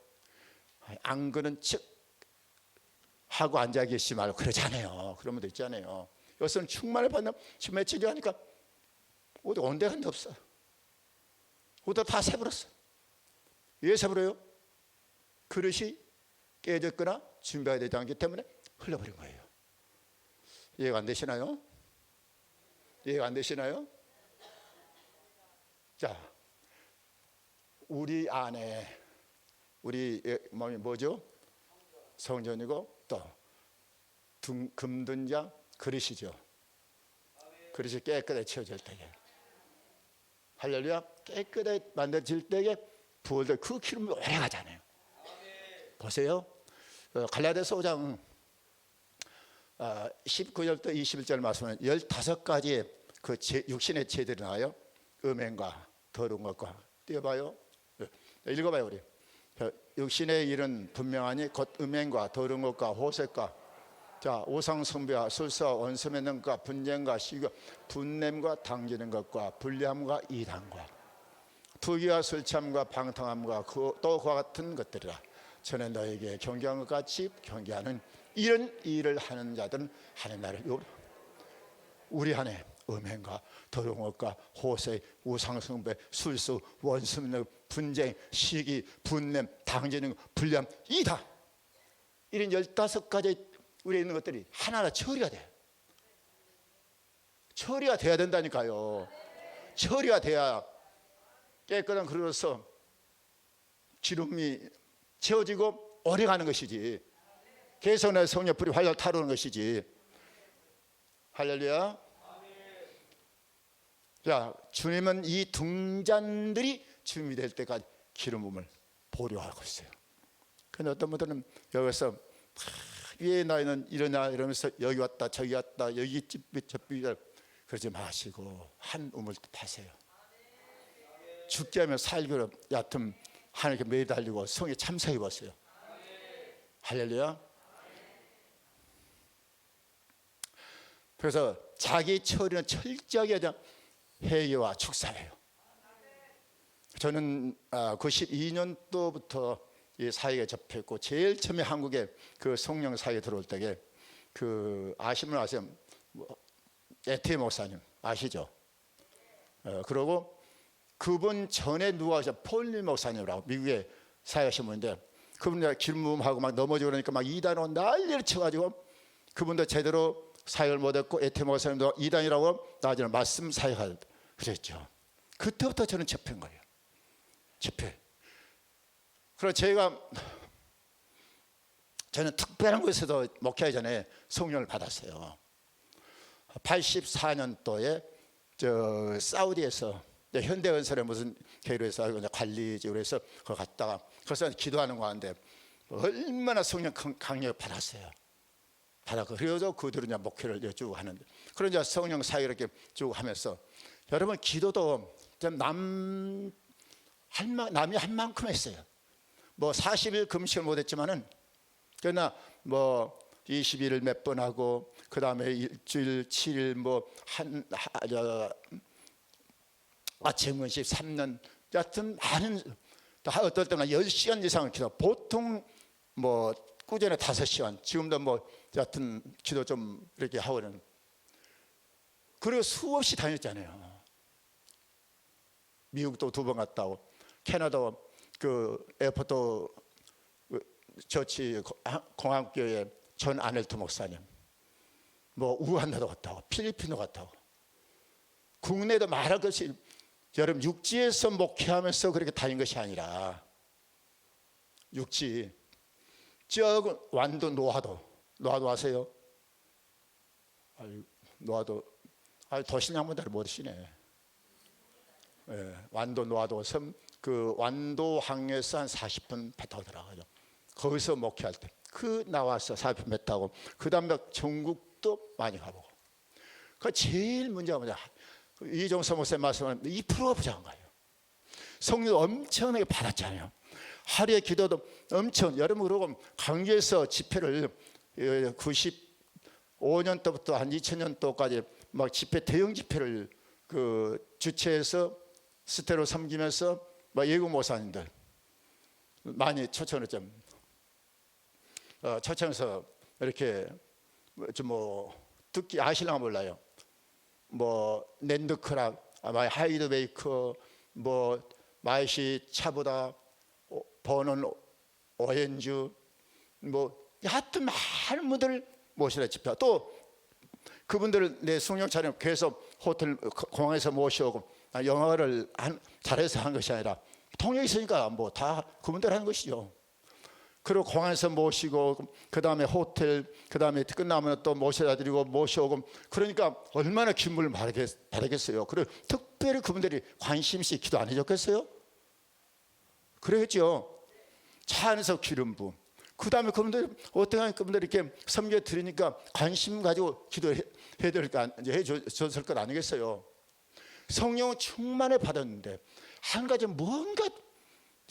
안 그런 척 하고 앉아 계시지 말고 그러잖아요. 그런 분도 있잖아요. 요새는 충만을 받는 지금 며칠이 하니까 어디 온 데가 없어. 어디 다 새버렸어. 왜 새버려요? 그릇이 깨졌거나 준비가 되지 않기 때문에 흘러버린 거예요. 이해가 안 되시나요? 자, 우리 안에 우리 몸이 뭐죠? 성전이고 또 금등잔 그릇이죠. 그릇이 깨끗하게 치워질 때에, 할렐루야, 깨끗하게 만들어질 때에 부어질 그 기름이 오래 가잖아요. 보세요. 갈라디아서 5장 19절부터 21절 말씀은 15가지의 그 육신의 죄들이 나와요. 음행과 더러운 것과. 띄워봐요. 읽어봐요 우리. 육신의 일은 분명하니 곧 음행과 더러운 것과 호색과 오상숭배와 술사와 원수 맺는 것과 분쟁과 시기와 분냄과 당기는 것과 불리함과 이단과 투기와 술참과 방탕함과 또 그와 같은 것들이라. 전에 너에게 경계한 것 같이 경계하는 이런 일을 하는 자들은 하나님 나라를 우리 안에 음행과 더러운 것과 호세, 우상숭배, 술수, 원수능, 분쟁, 시기, 분냄, 당진능, 불량 이다 이런 15가지 우리에 있는 것들이 하나하나 처리가 돼. 처리가 돼야 된다니까요. 처리가 돼야 깨끗한 그릇으로서 기름이 채워지고 오래가는 것이지, 계속 내 성령 불이 활활 타오르는 것이지. 할렐루야. 자, 주님은 이 등잔들이 주님이 될 때까지 기름 부음을 보류하고 있어요. 그런데 어떤 분들은 여기서 위에 나이는 이러냐 이러면서 여기 왔다 저기 왔다 여기 저삐 그러지 마시고 한 우물 파세요. 죽게 하면 살기로 얕은 하늘께 매달리고 성에 참석해 보세요. 할렐루야. 그래서 자기 처리는 철저하게 회개와 축사해요. 저는 92년도부터 이 사역에 접했고 제일 처음에 한국에 그 성령 사역에 들어올 때에 그 아시면 아세요? 에테 목사님 아시죠? 그리고 그분 전에 누가 하셔? 폴리 목사님이라고 미국에 사역하신 분인데 그분 기름 부음하고 막 넘어지고 그러니까 막 이단으로 난리를 쳐가지고 그분도 제대로 사역을 못했고 에테 목사님도 이단이라고 나중에 말씀 사역할 그랬죠. 그때부터 저는 접한 거예요. 집회. 그래서 저는 특별한 곳에서 목회하기 전에 성령을 받았어요. 84년도에 저 사우디에서 현대건설에 무슨 교회에서 관리직으로 해서 거기 갔다가 그래서 기도하는 거 하는데 얼마나 성령 강력을 받았어요. 받았고 그래서 그들은 목회를 쭉 하는데 그런 이제 성령 사역 이렇게 쭉 하면서 여러분 기도도 좀 남이 한 만큼 했어요. 뭐 40일 금식을 못했지만은 그러나 뭐 20일을 몇 번 하고 그 다음에 일주일 7일 뭐 아침 금식 3년 여하튼 많은 어떨 때는 10시간 이상을 기도. 보통 뭐 꾸준히 5시간. 지금도 뭐 여하튼 기도 좀 이렇게 하고는 그리고 수없이 다녔잖아요. 미국도 2번 갔다 오고 캐나다 그 에어포트 처치 공항교회 전 아넬트 목사님 뭐 우간다도 갔다 오고 필리핀도 갔다 오고 국내도 말할 것이 여러분 육지에서 목회하면서 그렇게 다닌 것이 아니라 육지 저 완도 노하도 아세요? 노하도 도시양분들을 모르시네. 예, 완도 노하도 섬 그 완도항에서 한 40분 배 타고 들어가죠. 거기서 목회할 때 그 나와서 40분 배 타고 그 다음에 전국도 많이 가보고 그 제일 문제가 뭐냐 이종서 목사님 말씀하는 2%가 부족한 거예요. 성령 엄청나게 받았잖아요. 하루에 기도도 엄청 여러분 그러고 강주에서 집회를 95년도부터 한 2000년도까지 막 집회 대형 집회를 그 주최해서 스테로 섬기면서 막 예고 목사님들 많이 초청했죠. 초청해서 이렇게 뭐 듣기 아실랑가 몰라요. 뭐 랜드크랍, 하이드베이커, 뭐 마이시 차보다, 버논 오렌주, 뭐 하여튼 많은 분들을 모시라 집회. 또 그분들을 내 성령 차림 계속 호텔 공항에서 모셔오고 영어를 잘해서 한 것이 아니라 통역이 있으니까 뭐 다 그분들 하는 것이죠. 그리고 공항에서 모시고 그 다음에 호텔 그 다음에 끝나면 또 모셔다 드리고 모셔오고 그러니까 얼마나 기쁨을 받았겠어요. 그리고 특별히 그분들이 관심 있게 기도 안 해줬겠어요? 그러겠죠. 차 안에서 기름 부음 그 다음에 그분들 어떤 그분들 이렇게 섬겨 드리니까 관심 가지고 기도해 줬을 것 아니겠어요? 성령 충만해 받았는데 한 가지 뭔가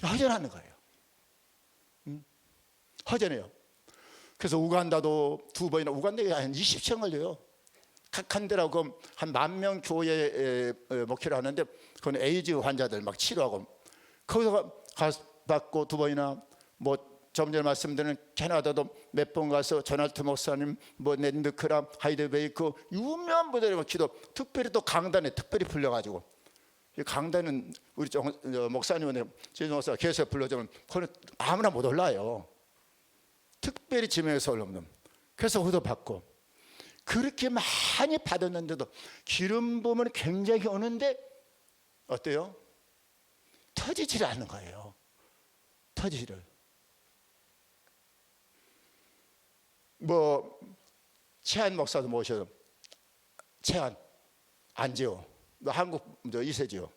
허전하는 거예요. 허전해요. 그래서 우간다도 2번이나 우간다에 한 20시간 걸려요. 한 데라고 한 10,000명 교회에 목회를 하는데 그건 에이즈 환자들 막 치료하고 거기서 가서 받고 2번이나 뭐 좀 전에 말씀드린 캐나다도 몇 번 가서 조나트 목사님, 뭐 랜드크람, 하이드베이크 유명한 분들이 기도, 특별히 또 강단에 특별히 불려가지고, 이 강단은 우리 목사님은 진정 목사가 계속 불러주면 그건 아무나 못 올라요. 특별히 지명해서 올라오는. 그래서 호도받고 그렇게 많이 받았는데도 기름 부음은 굉장히 오는데 어때요? 터지질 않는 거예요. 터지를. 뭐 최한 목사도 모셔도 최한 안지호, 너 한국 저 이세지요.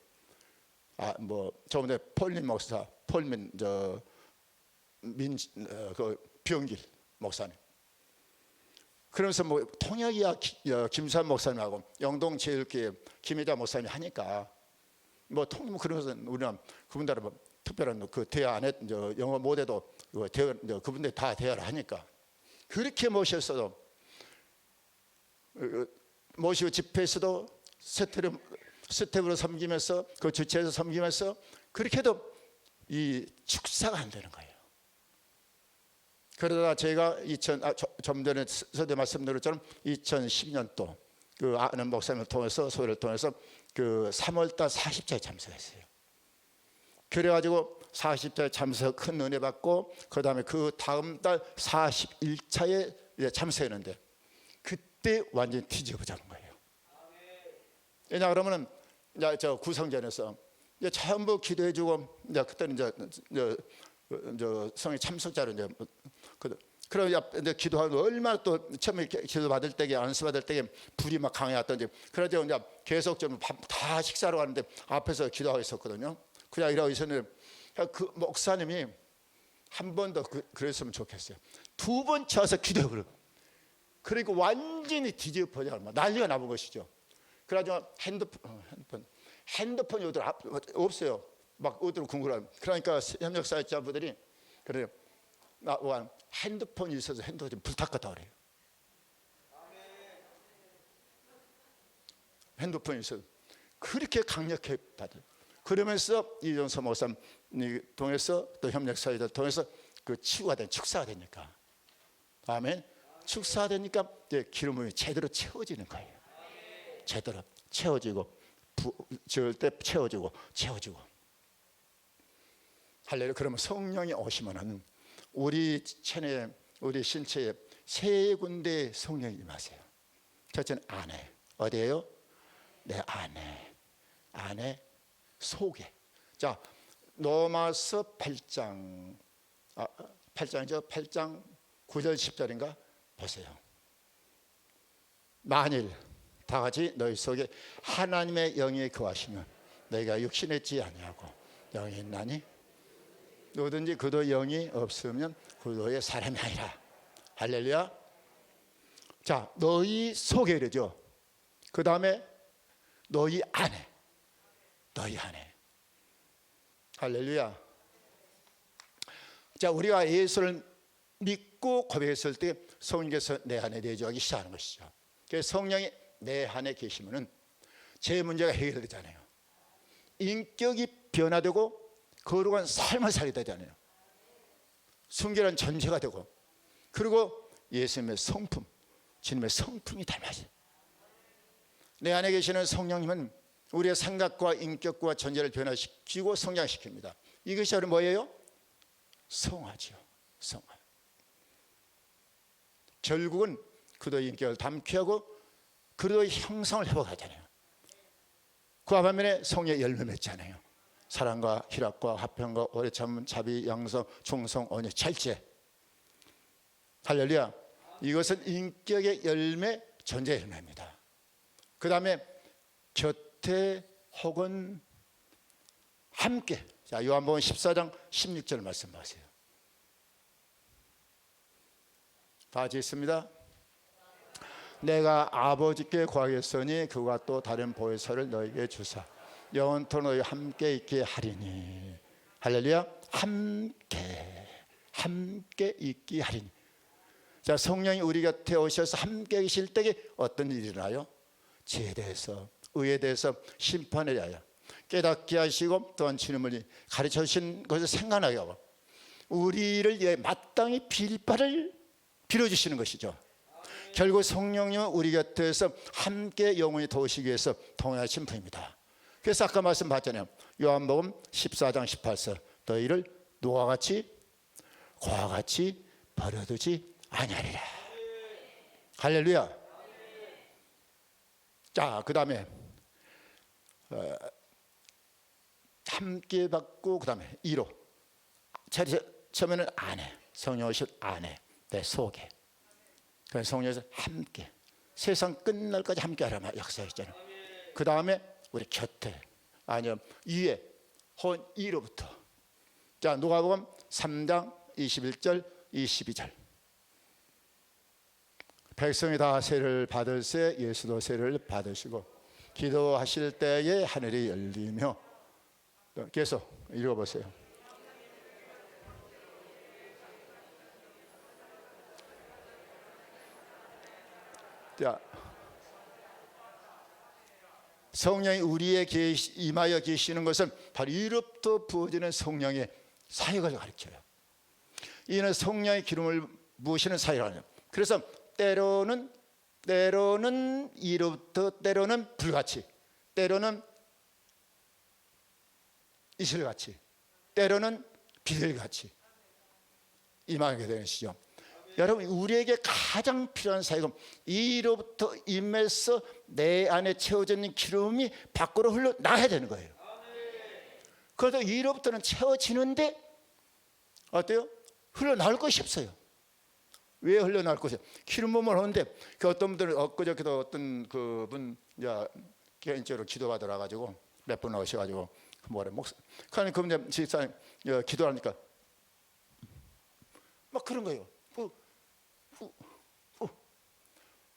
뭐 저번에 폴민 목사, 폴민 그 비용길 목사님. 그러면서 뭐 통역이야 김수환 목사님하고 영동 제일교회 김혜자 목사님이 하니까 뭐 통역 그러면서 우리는 그분들은 뭐 특별한 그 대화 안에 영어 못해도 그분들 다 대화를 하니까 그렇게 모셨어도 모시고 집회에서도 스텝으로 섬기면서 그 주체에서 섬기면서 그렇게 해도 이 축사가 안 되는 거예요. 그러다가 제가 좀 전에 서대 말씀드렸처럼 2012년도 그 아는 목사님을 통해서 소회를 통해서 그 3월달 40차에 참석했어요. 그래가지고 40차에 참석 큰 은혜 받고 그 다음에 그 다음 달 41차에 참석했는데 그때 완전히 뒤집어 잡은 거예요. 왜냐 그러면은 이제 저 구성전에서 이제 전부 기도해주고 이제 그때는 이제 성회 참석자로 이제 그러고 이제 기도하고 얼마나 또 처음에 기도 받을 때게 안수 받을 때게 불이 막 강해왔던지 그래서 이제 계속 좀 다 식사로 가는데 앞에서 기도하고 있었거든요. 그냥 이러고 있었는데 그 목사님이 한 번 더 그랬으면 좋겠어요. 두 번 쳐서 기도해. 그리고 완전히 뒤집어져 난리가 나본 것이죠. 그래가지고 핸드폰이 어디 없어요. 막 어디로 궁금하면 그러니까 협력사역자분들이 그래요. 핸드폰이 있어서 핸드폰 좀 부탁하다 그래요. 핸드폰이 있어서 그렇게 강력하게 받아요. 그러면서 이정서 목사님 통해서 또 협력사역자들 통해서 그 치유가 된 축사가 되니까 아멘. 축사가 되니까 기름이 제대로 채워지는 거예요. 제대로 채워지고 지을 때 채워지고 할렐루야. 그러면 성령이 오시면은 우리 체내 우리 신체에 세 군데 성령이 임하세요. 첫째는 안에 어디예요? 내 안에 속에. 자 로마서 8장 8장이죠. 8장 9절 10절인가 보세요. 만일 다 같이 너희 속에 하나님의 영이 거하시면 너희가 육신에 있지 아니하고 영이 있나니 누구든지 그도 영이 없으면 그도의 사람이 아니라. 할렐루야. 자 너희 속에 이러죠. 그 다음에 너희 안에 할렐루야. 자 우리가 예수를 믿고 고백했을 때 성령께서 내 안에 내주하기 시작하는 것이죠. 그래서 성령이 내 안에 계시면은 제 문제가 해결되잖아요. 인격이 변화되고 거룩한 삶을 살게 되잖아요. 순결한 존재가 되고 그리고 예수님의 성품, 주님의 성품이 닮아져요. 내 안에 계시는 성령님은 우리의 생각과 인격과 존재를 변화시키고 성장시킵니다. 이것이 바로 뭐예요? 성화죠. 성화. 결국은 그도의 인격을 담게 하고 그도의 형상을 회복하잖아요. 그와 반면에 성령의 열매 맺잖아요. 사랑과 희락과 화평과 오래 참음 자비 양성 충성 온유 절제. 할렐루야. 이것은 인격의 열매 존재의 열매입니다. 그 다음에 곁에 혹은 함께. 자 요한복음 14장 16절 말씀 보세요. 다 같이 있습니다. 내가 아버지께 구하겠으니 그가 또 다른 보혜사를 너에게 주사 영원토록 너희 함께 있게 하리니. 할렐루야. 함께 있게 하리니. 자 성령이 우리 곁에 오셔서 함께 계실 때에 어떤 일이 일어나요? 죄에 대해서 의에 대해서 심판에 대하여 깨닫게 하시고 또한 주님을 가르쳐 주신 것을 생각나게 하고 우리를 위해 마땅히 빌 바를 빌어주시는 것이죠. 결국 성령님은 우리 곁에서 함께 영원히 도우시기 위해서 동행하신 분입니다. 그래서 아까 말씀드렸잖아요. 요한복음 14장 18절 너희를 누구와 같이 고와 같이 버려두지 아니하리라. 할렐루야. 자, 그 다음에 함께 받고 그 다음에 2로 처음에는 안에 성령 오실 안에 내 속에 성령에서 함께 세상 끝날까지 함께 하라면 역사했잖아요. 그 다음에 우리 곁에 아니면 위에 혹은 2로부터 자 누가복음 3장 21절 22절 백성이 다 세를 받을세 예수도 세를 받으시고 기도하실 때에 하늘이 열리며 계속 읽어보세요. 자, 성령이 우리에 임하여 계시는 것은 바로 이로부터 부어지는 성령의 사역을 가르쳐요. 이는 성령의 기름을 부으시는 사역을. 그래서 때로는 이로부터 때로는 불같이 때로는 이슬같이 때로는 비둘기같이 임하게 되는 시죠. 여러분 우리에게 가장 필요한 사역은 이로부터 임해서 내 안에 채워져 있는 기름이 밖으로 흘러나가야 되는 거예요. 그래도 이로부터는 채워지는데 어때요? 흘러나올 것이 없어요. 왜 흘러나올 것이 없어요? 기름 부음을 하는데 그 어떤 분들은 엊그저께도 어떤 그분 개인적으로 기도받으러 가지고 몇 분 오셔가지고 뭐래 그러니까 그분 집사님 기도하니까 막 그런 거예요.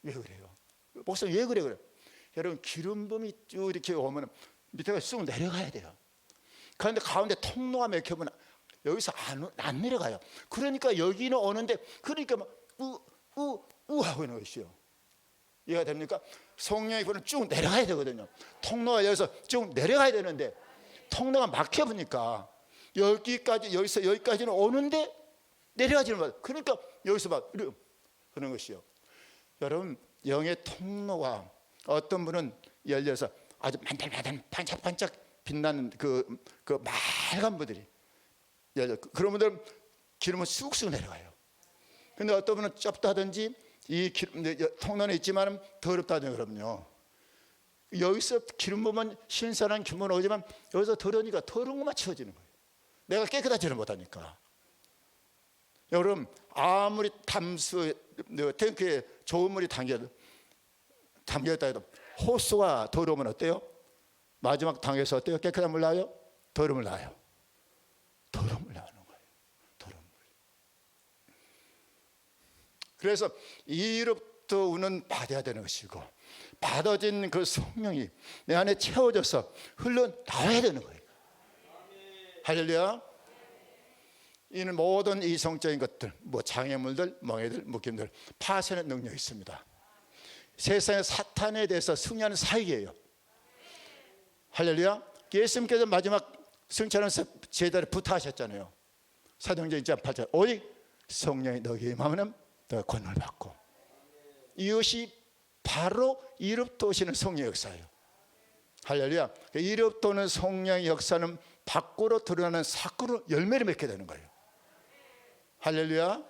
왜 그래요? 목사님 왜 그래? 여러분 기름 부음이 쭉 이렇게 오면 밑에가 쑥 내려가야 돼요. 그런데 가운데 통로가 막혀면 여기서 안 내려가요. 그러니까 여기는 오는데 그러니까 막 하고 있는 것이요. 이해가 됩니까? 성령의 불은 쭉 내려가야 되거든요. 통로가 여기서 쭉 내려가야 되는데 통로가 막혀보니까 여기서 여기까지는 오는데 내려가지는 말이에요. 그러니까 여기서 막 그런 것이요. 여러분 영의 통로가 어떤 분은 열려서 아주 만들만들 반짝반짝 빛나는 그 맑은 분들이 열려. 그런 분들은 기름은 쑥쑥 내려가요. 근데 어떤 분은 좁다든지 이 통로는 있지만 더럽다든지 그럼요. 여기서 기름 부으면 신선한 기분 오지만 여기서 더러우니까 더러운 것만 채워지는 거예요. 내가 깨끗하지는 못하니까. 여러분 아무리 담수 탱크에 좋은 물이 담겨있다 해도 호수가 더러우면 어때요? 마지막 당에서 어때요? 깨끗한 물 나와요? 더러움을 나와요. 더러움을 나오는 거예요. 더러움을. 그래서 이로부터 우는 받아야 되는 것이고 받아진 그 성령이 내 안에 채워져서 흘러나와야 되는 거예요. 할렐루야. 이는 모든 이성적인 것들, 장애물들, 멍해들, 묶임들 파쇄하는 능력이 있습니다. 세상의 사탄에 대해서 승리하는 사역이에요. 할렐루야. 예수님께서 마지막 승천하면서 제자를 부탁하셨잖아요. 사도행전 1장 8절 오직 성령이 너희에게 임하면 너희가 권능을 받고. 이것이 바로 이로부터 오시는 성령의 역사예요. 할렐루야. 이로부터 오는 성령의 역사는 밖으로 드러나는 사건으로 열매를 맺게 되는 거예요. 할렐루야.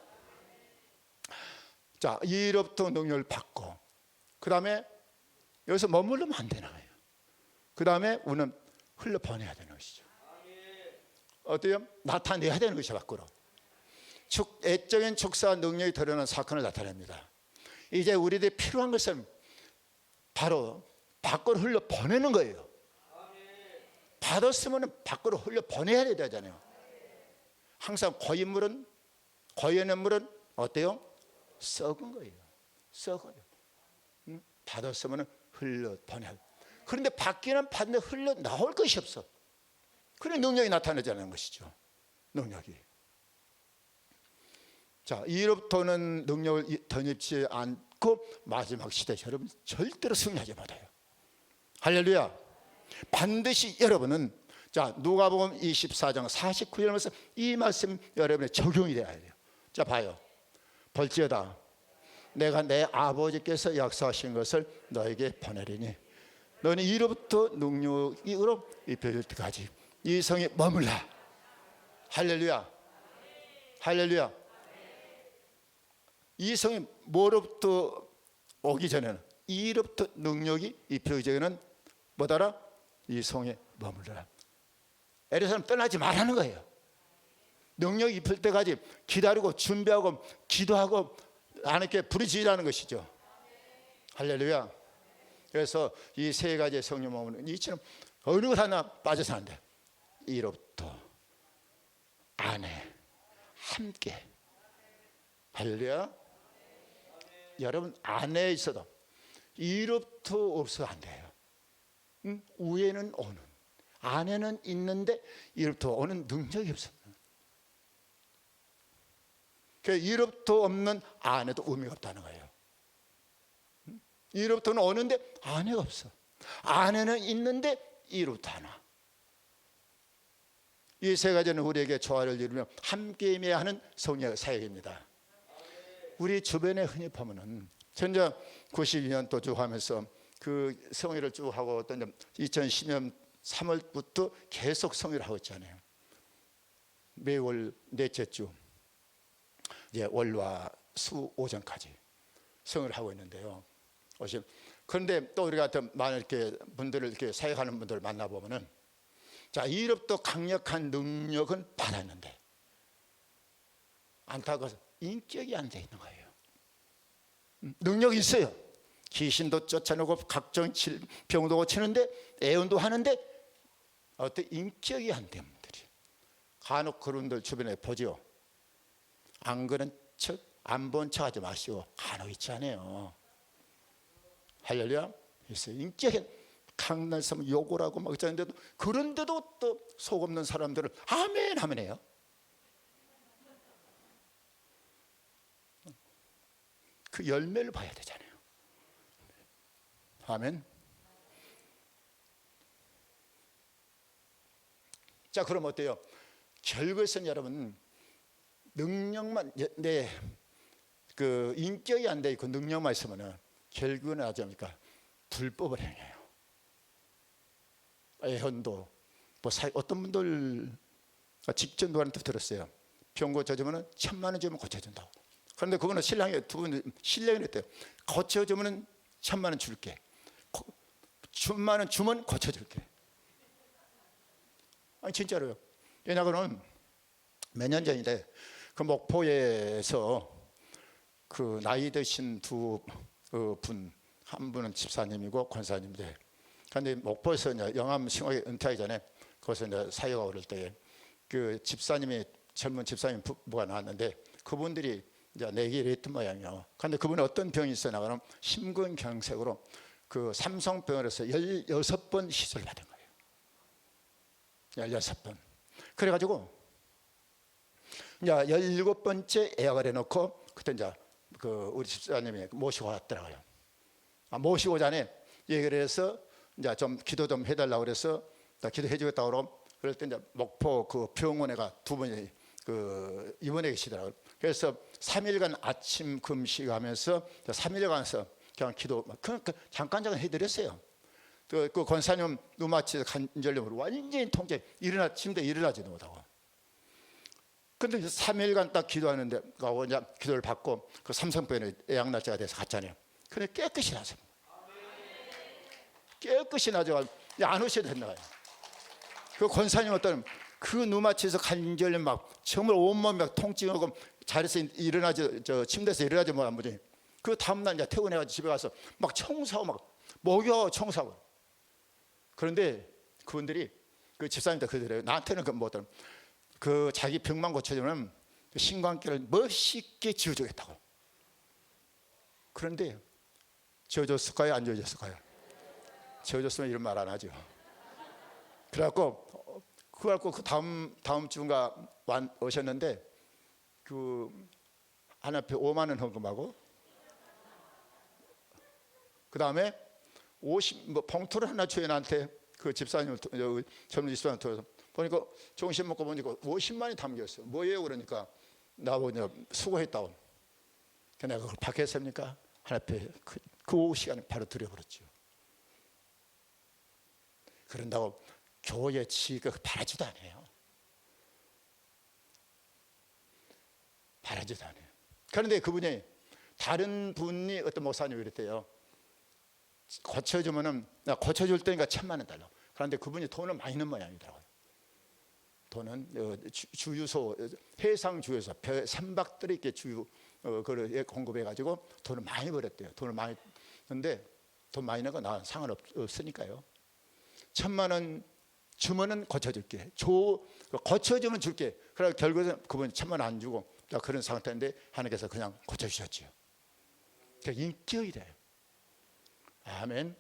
자, 이로부터 능력을 받고 그 다음에 여기서 머무르면 안 되는 거예요. 그 다음에 우는 흘러보내야 되는 것이죠. 어때요? 나타내야 되는 것이죠. 밖으로 애적인 축사와 능력이 드러나는 사건을 나타냅니다. 이제 우리들이 필요한 것은 바로 밖으로 흘러보내는 거예요. 받았으면 밖으로 흘려보내야 되잖아요. 항상 고여있는 물은 어때요? 썩은 거예요. 썩어요. 받았으면 흘려보내야 돼요. 그런데 받기는 받는데 흘러나올 것이 없어. 그래 능력이 나타나자는 것이죠. 능력이. 자, 이로부터는 능력을 덧입지 않고 마지막 시대 여러분 절대로 승리하지 못해요. 할렐루야. 반드시 여러분은 자, 누가복음 24장 49절에서 이 말씀 여러분의 적용이 돼야 돼요. 자, 봐요. 볼지어다 내가 내 아버지께서 약속하신 것을 너에게 보내리니 너는 이로부터 능력으로 입혀질 때까지 이 성에 머물라. 할렐루야. 할렐루야. 이 성에 뭐로부터 오기 전에는 이로부터 능력이 입혀지기 전에는 뭐더라? 이 성에 머물라. 예루살렘 떠나지 말라는 거예요. 능력이 입힐 때까지 기다리고 준비하고 기도하고 하나님께 부르짖으라는 것이죠. 할렐루야. 그래서 이 세 가지의 성령 몸은 이처럼 어느 것 하나 빠져서 안 돼. 이로부터 아내 함께. 할렐루야. 여러분 아내에 있어도 이로부터 없어도 안 돼요. 위에는 오는, 아내는 있는데 이로부터 오는 능력이 없어요. 이로부터 없는 아내도 의미가 없다는 거예요. 이로부터는 오는데 아내가 없어. 아내는 있는데 이로부터 하나. 이 세 가지는 우리에게 조화를 이루며 함께 임해야 하는 성령 사역입니다. 우리 주변에 흔히 보면은 전자 92년 또 쭉 하면서 그 성회를 쭉 하고 또 2010년 3월부터 계속 성회를 하고 있잖아요. 매월 넷째 주 이제 월화 수 오전까지 성회를 하고 있는데요. 그런데 또 우리가 많은 이렇게 분들을 이렇게 사역하는 분들을 만나 보면은 자, 이로부터 강력한 능력은 받았는데 안타까워서 인격이 안 돼 있는 거예요. 능력이 있어요. 귀신도 쫓아내고 각종 병도 고치는데 애원도 하는데 어떤 인격이 안 된 분들이 간혹 그런 분들 주변에 보죠. 안 그런 척, 안 본 척 하지 마시고 간혹 있잖아요. 할렐루야. 있어요. 인격이 강날서면 욕을 하고 막 있는데도 그런데도 또 속 없는 사람들은 아멘 하면 해요. 그 열매를 봐야 되잖아요. 아멘. 자, 그럼 어때요? 결국에는 여러분 능력만 그 인격이 안 돼 있고 능력만 있으면은 결국은 어쩌니까 불법을 행해요. 애혼도 뭐 어떤 분들 직접 누구한테 들었어요. 병 고쳐주면은 1,000만 원 주면 고쳐준다고. 그런데 그거는 신랑이 두 분 신랑이 그랬대요. 고쳐주면은 1,000만 원 줄게. 1,000만 원 주면 고쳐줄게. 아니 진짜로요. 왜냐하면 몇 년 전인데 그 목포에서 그 나이 드신 두 분, 한 분은 집사님이고 권사님인데, 그런데 목포에서 이제 영암 신학에 은퇴하기 전에 거기서 이제 사회가 오를 때에 그 집사님이 젊은 집사님 부부가 나왔는데 그분들이 이제 내기를 했던 모양이에요. 그런데 그분이 어떤 병이 있었나 그러면 심근경색으로 그 삼성병원에서 16번 시술을 받은 거예요. 16번. 그래가지고 이제 17번째 예약을 해놓고 그때 이제 그 우리 집사님이 모시고 왔더라고요. 모시고 자네 얘기를 해서 이제 좀 기도 좀 해달라고 그래서 기도해 주겠다고 그러고 그럴 때 이제 목포 그 병원에가 두 분이 그 입원해 계시더라고요. 그래서 3일간 아침 금식하면서 3일간서 그냥 기도 잠깐 해드렸어요. 그 권사님 누마치 관절염으로 완전히 통제 침대에 일어나지도 못하고. 근데 3일간 딱 기도하는데 이제 기도를 받고 그 삼성병원에 예약 날짜가 돼서 갔잖아요. 근데 깨끗이 나서 깨끗이 나서 안 오셔도 된다. 그 권사님 어떤 그 누마치에서 관절염 막 정말 온몸이 막 통증하고 자리에서 일어나지 침대에서 일어나지 못한 분이 그 다음날 이제 퇴근해가지고 집에 가서 막 청소하고 막 목욕 청소하고. 그런데 그분들이 그 집사님도 그러더래요. 나한테는 그 자기 병만 고쳐주면 신관계를 멋있게 지어주겠다고. 그런데 지어줬을까요? 안 지어줬을까요? 지어줬으면 이런 말 안 하죠. 그래갖고 그 다음 주인가 오셨는데 그 한 앞에 5만 원 헌금하고 그 다음에 50 봉투를 하나 줘요. 나한테 그 집사님 젊은 집사님 통해서 보니까 종신 먹고 보니까 50만이 담겼어요. 뭐예요? 그러니까 나보고 수고했다고. 내가 그걸 받겠습니까? 하나님께 그 시간에 바로 드려버렸죠. 그런다고 교회 지가 바라지도 않아요. 바라지도 않아요. 그런데 그분이 다른 분이 어떤 목사님이 그랬대요. 고쳐주면은 나 고쳐줄 테니까 1,000,000원 달라고. 그런데 그분이 돈을 많이 넣은 모양이더라고요. 돈은 주유소 해상 주유소 배 3박들이 이렇게 주유 그를 공급해 가지고 돈을 많이 벌었대요. 돈을 많이 근데 돈 많이 내고 나 상관없으니까요. 1,000,000원 주면은 고쳐줄게. 고쳐주면 줄게. 그래서 결국에 그분이 1,000,000원 안 주고 그런 상태인데 하나님께서 그냥 고쳐주셨지요. 그러니까 인격이 돼요. 아멘.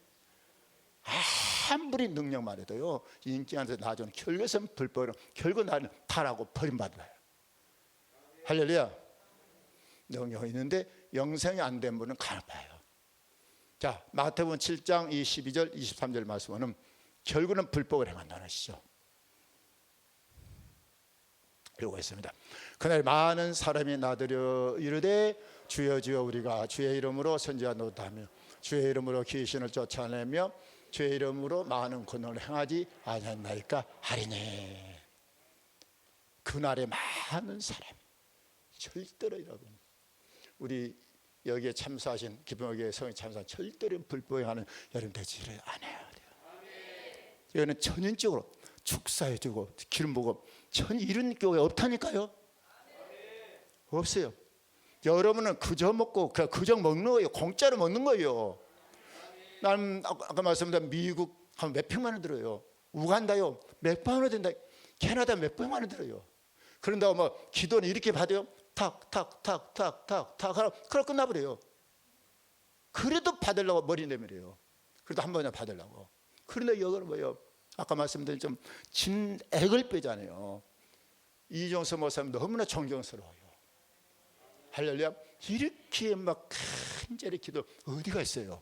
아무리 능력만 해도요 인격한테 나중에 결국은 불법으로 결국 나는 타라고 버림받아요. 할렐루야. 능력이 있는데 영생이 안 된 분은 가나봐요. 자, 마태복음 7장 22절 23절 말씀은 결국은 불법을 행한다는 것이죠. 읽고 있습니다. 그날 많은 사람이 나들여 이르되 주여 주여 우리가 주의 이름으로 선지자 노릇하며 주의 이름으로 귀신을 쫓아내며 주의 이름으로 많은 권능을 행하지 아니하나이까 하리니. 그날에 많은 사람이 절대로 여러분 우리 여기에 참사하신 기쁨의 성에 참사한 절대로 불법에 하는 여러분 되지를 않아야 돼요. 이거는 전인적으로 축사해주고 기름 부고 전 이런 교회 없다니까요. 없어요. 여러분은 그저 먹고 그저 먹는 거예요. 공짜로 먹는 거예요. 난 아까 말씀드린 미국 한 몇백만 원 들어요. 우간다요 몇백만 원 든다. 캐나다 몇백만 원 들어요. 그런다고 뭐 기도는 이렇게 받아요. 탁탁탁탁탁탁 하라. 그럼 끝나버려요. 그래도 받으려고 머리 내밀어요. 그래도 한 번에 받으려고. 그런데 여기는 뭐예요? 아까 말씀드린 좀 진액을 빼잖아요. 이종서 목사님 너무나 존경스러워요. 할렐루야. 이렇게 막 간절히 기도 어디가 있어요?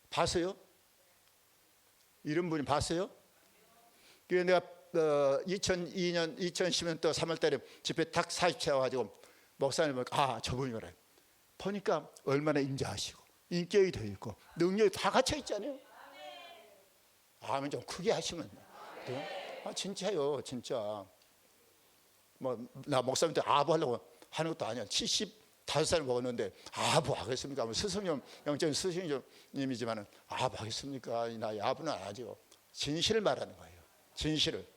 봤어요? 이런 분이 봤어요? 그래서 내가 2002년 2010년 3월 달에 집회 딱 40채 와가지고 목사님 저분이래. 보니까 얼마나 인자하시고 인격이 되어 있고 능력이 다 갖춰 있잖아요. 아멘. 좀 크게 하시면 돼요. 진짜요, 진짜. 뭐 나 목사님한테 아부 하려고 하는 것도 아니야. 75살 먹었는데 아부 하겠습니까? 뭐 스승님 영적인 스승님이지만은 아부 하겠습니까? 이 나이 아부는 안 하죠. 진실을 말하는 거예요. 진실을.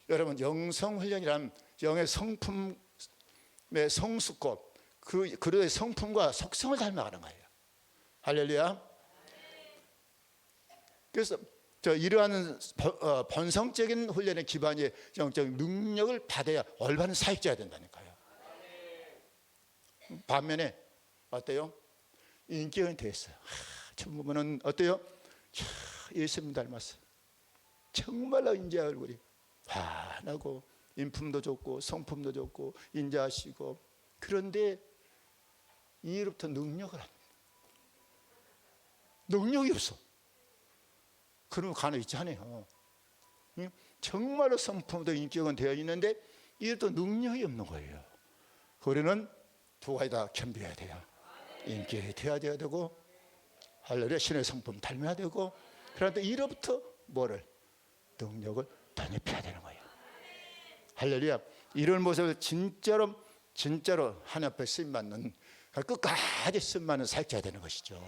여러분 영성 훈련이란 영의 성품의 성숙고 그의 성품과 속성을 닮아가는 거예요. 할렐루야. 그래서 이러한 본성적인 훈련의 기반이 영적인 능력을 받아야 올바른 사역자가 된다니까요. 반면에 어때요? 인격은 됐어요. 저 보면은 어때요? 예수님 닮았어요. 정말로 인자의 얼굴이 환하고 인품도 좋고 성품도 좋고 인자하시고. 그런데 이로부터 능력을 안 합니다. 능력이 없어. 그런 간혹 있잖아요. 정말로 성품도 인격은 되어 있는데 이로부터 능력이 없는 거예요. 우리는 두 가지 다 겸비해야 돼요. 인격이 되어야 되고 할렐루야 신의 성품 닮아야 되고. 그런데 이로부터 뭐를? 능력을 덧입혀야 되는 거예요. 할렐루야. 이런 모습을 진짜로 하나님 앞에 쓰임받는 끝까지 쓰임받는 사역자가 되는 것이죠.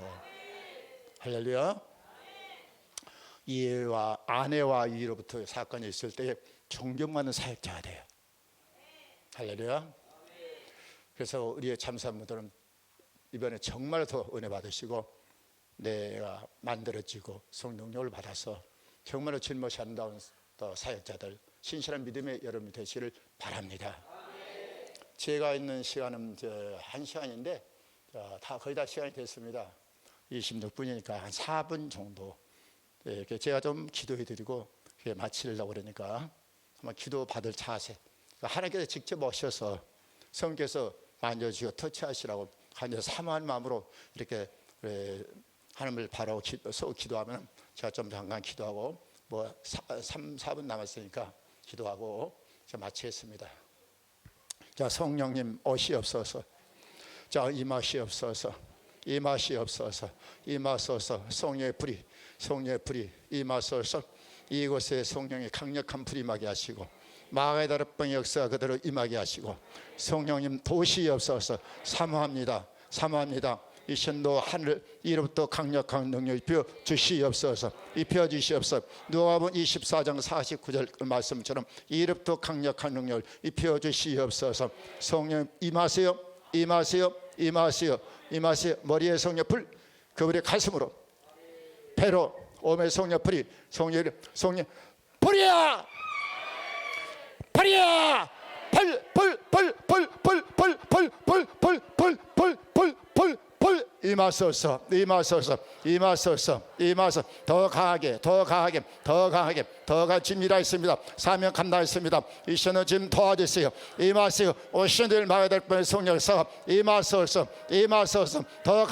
할렐루야. 이해와 아내와 이로부터 사건이 있을 때 존경받는 사역자가 돼요. 할렐루야. 그래서 우리의 참사분들은 이번에 정말 더 은혜 받으시고 내가 만들어지고 성능력을 받아서 정말로 질못이 아름다운 사역자들 신실한 믿음의 여러분이 되시기를 바랍니다. 제가 있는 시간은 1시간인데 다 거의 다 시간이 됐습니다. 26분이니까 한 4분 정도 제가 좀 기도해 드리고 마치려고 그러니까 한번 기도 받을 자세. 하나님께서 직접 오셔서 성께서 만져주시고 터치하시라고 간절히 사모한 마음으로 이렇게 하나님을 바라고 기도하면 제가 좀 잠깐 기도하고 4분 남았으니까 기도하고 제가 마치겠습니다. 자, 성령님 오시옵소서. 자, 임하시옵소서. 임하시옵소서. 임하소서. 성령의 불이 임하소서. 이곳에 성령의 강력한 불이 임하게 하시고 마가다락방의 역사가 그대로 임하게 하시고 성령님 도시옵소서. 사모합니다. 이 신도 하늘 이로부터 강력한 능력 입혀 주시옵소서. 입혀 주시옵소서. 누가복음 24장 49절 말씀처럼 이로부터 강력한 능력을 입혀 주시옵소서. 성령 임하세요. 머리에 성령 불, 그분의 가슴으로 배로 몸의 성령 불이 성령 불이야. 임하소서. 더 강하게 더 진밀하였습니다. 사명 감당했습니다. 이 시는 지금 도와주세요. 임하세요. 오시는 일 막아야 될 뻔한 성령 사업 임하소서. 더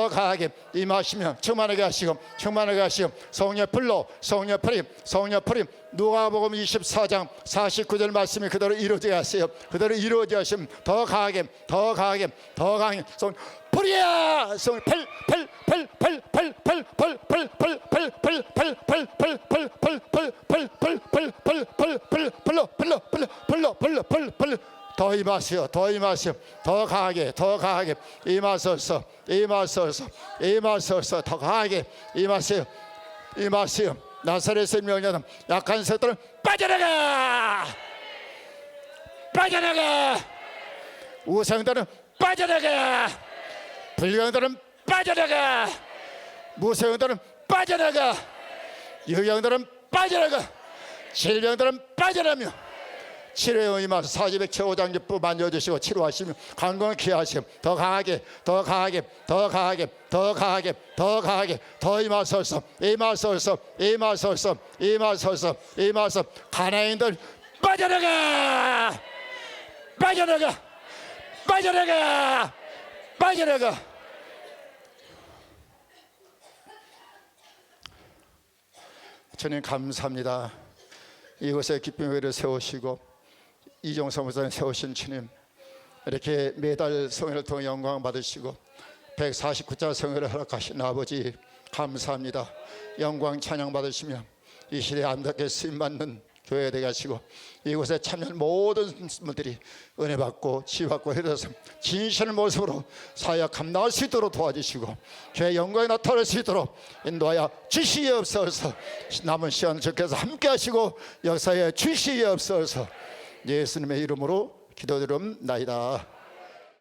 강하게 임하시며 충만하게 하시고 성령 불로 성령 프림 누가복음 24장 49절 말씀이 그대로 이루어지게 하세요. 그대로 이루어지게 하시면 더 강하게 성 불이야. 성 더 임하세요. 더 강하게 임하소서. 더 강하게 임하세요. 나사렛의 명령은 약한 새들은 빠져나가. 우상들은 빠져나가. 불경들은 빠져나가. 무성들은 빠져나가. 유경들은 빠져나가. 질병들은 빠져나며 치료에 임하서 40의 최고장제부 만져주시고 치료하시며 건강을 기하시고 더 강하게 더 임하소서. 가나인들 빠져나가. 주님 감사합니다. 이곳에 기쁨의 회를 세우시고 이종서 목사님 세우신 주님, 이렇게 매달 성회를 통해 영광 받으시고 149자 성회를 허락하신 아버지 감사합니다. 영광 찬양 받으시며 이 시대에 아름답게 쓰임받는 교회가 되게 하시고 이곳에 참여한 모든 분들이 은혜 받고 치유받고 해서 진실의 모습으로 사역 감당할 수 있도록 도와주시고 교회 영광이 나타날 수 있도록 인도하여 주시옵소서. 남은 시간 주께서 함께 하시고 역사에 주시옵소서. 예수님의 이름으로 기도드립나이다.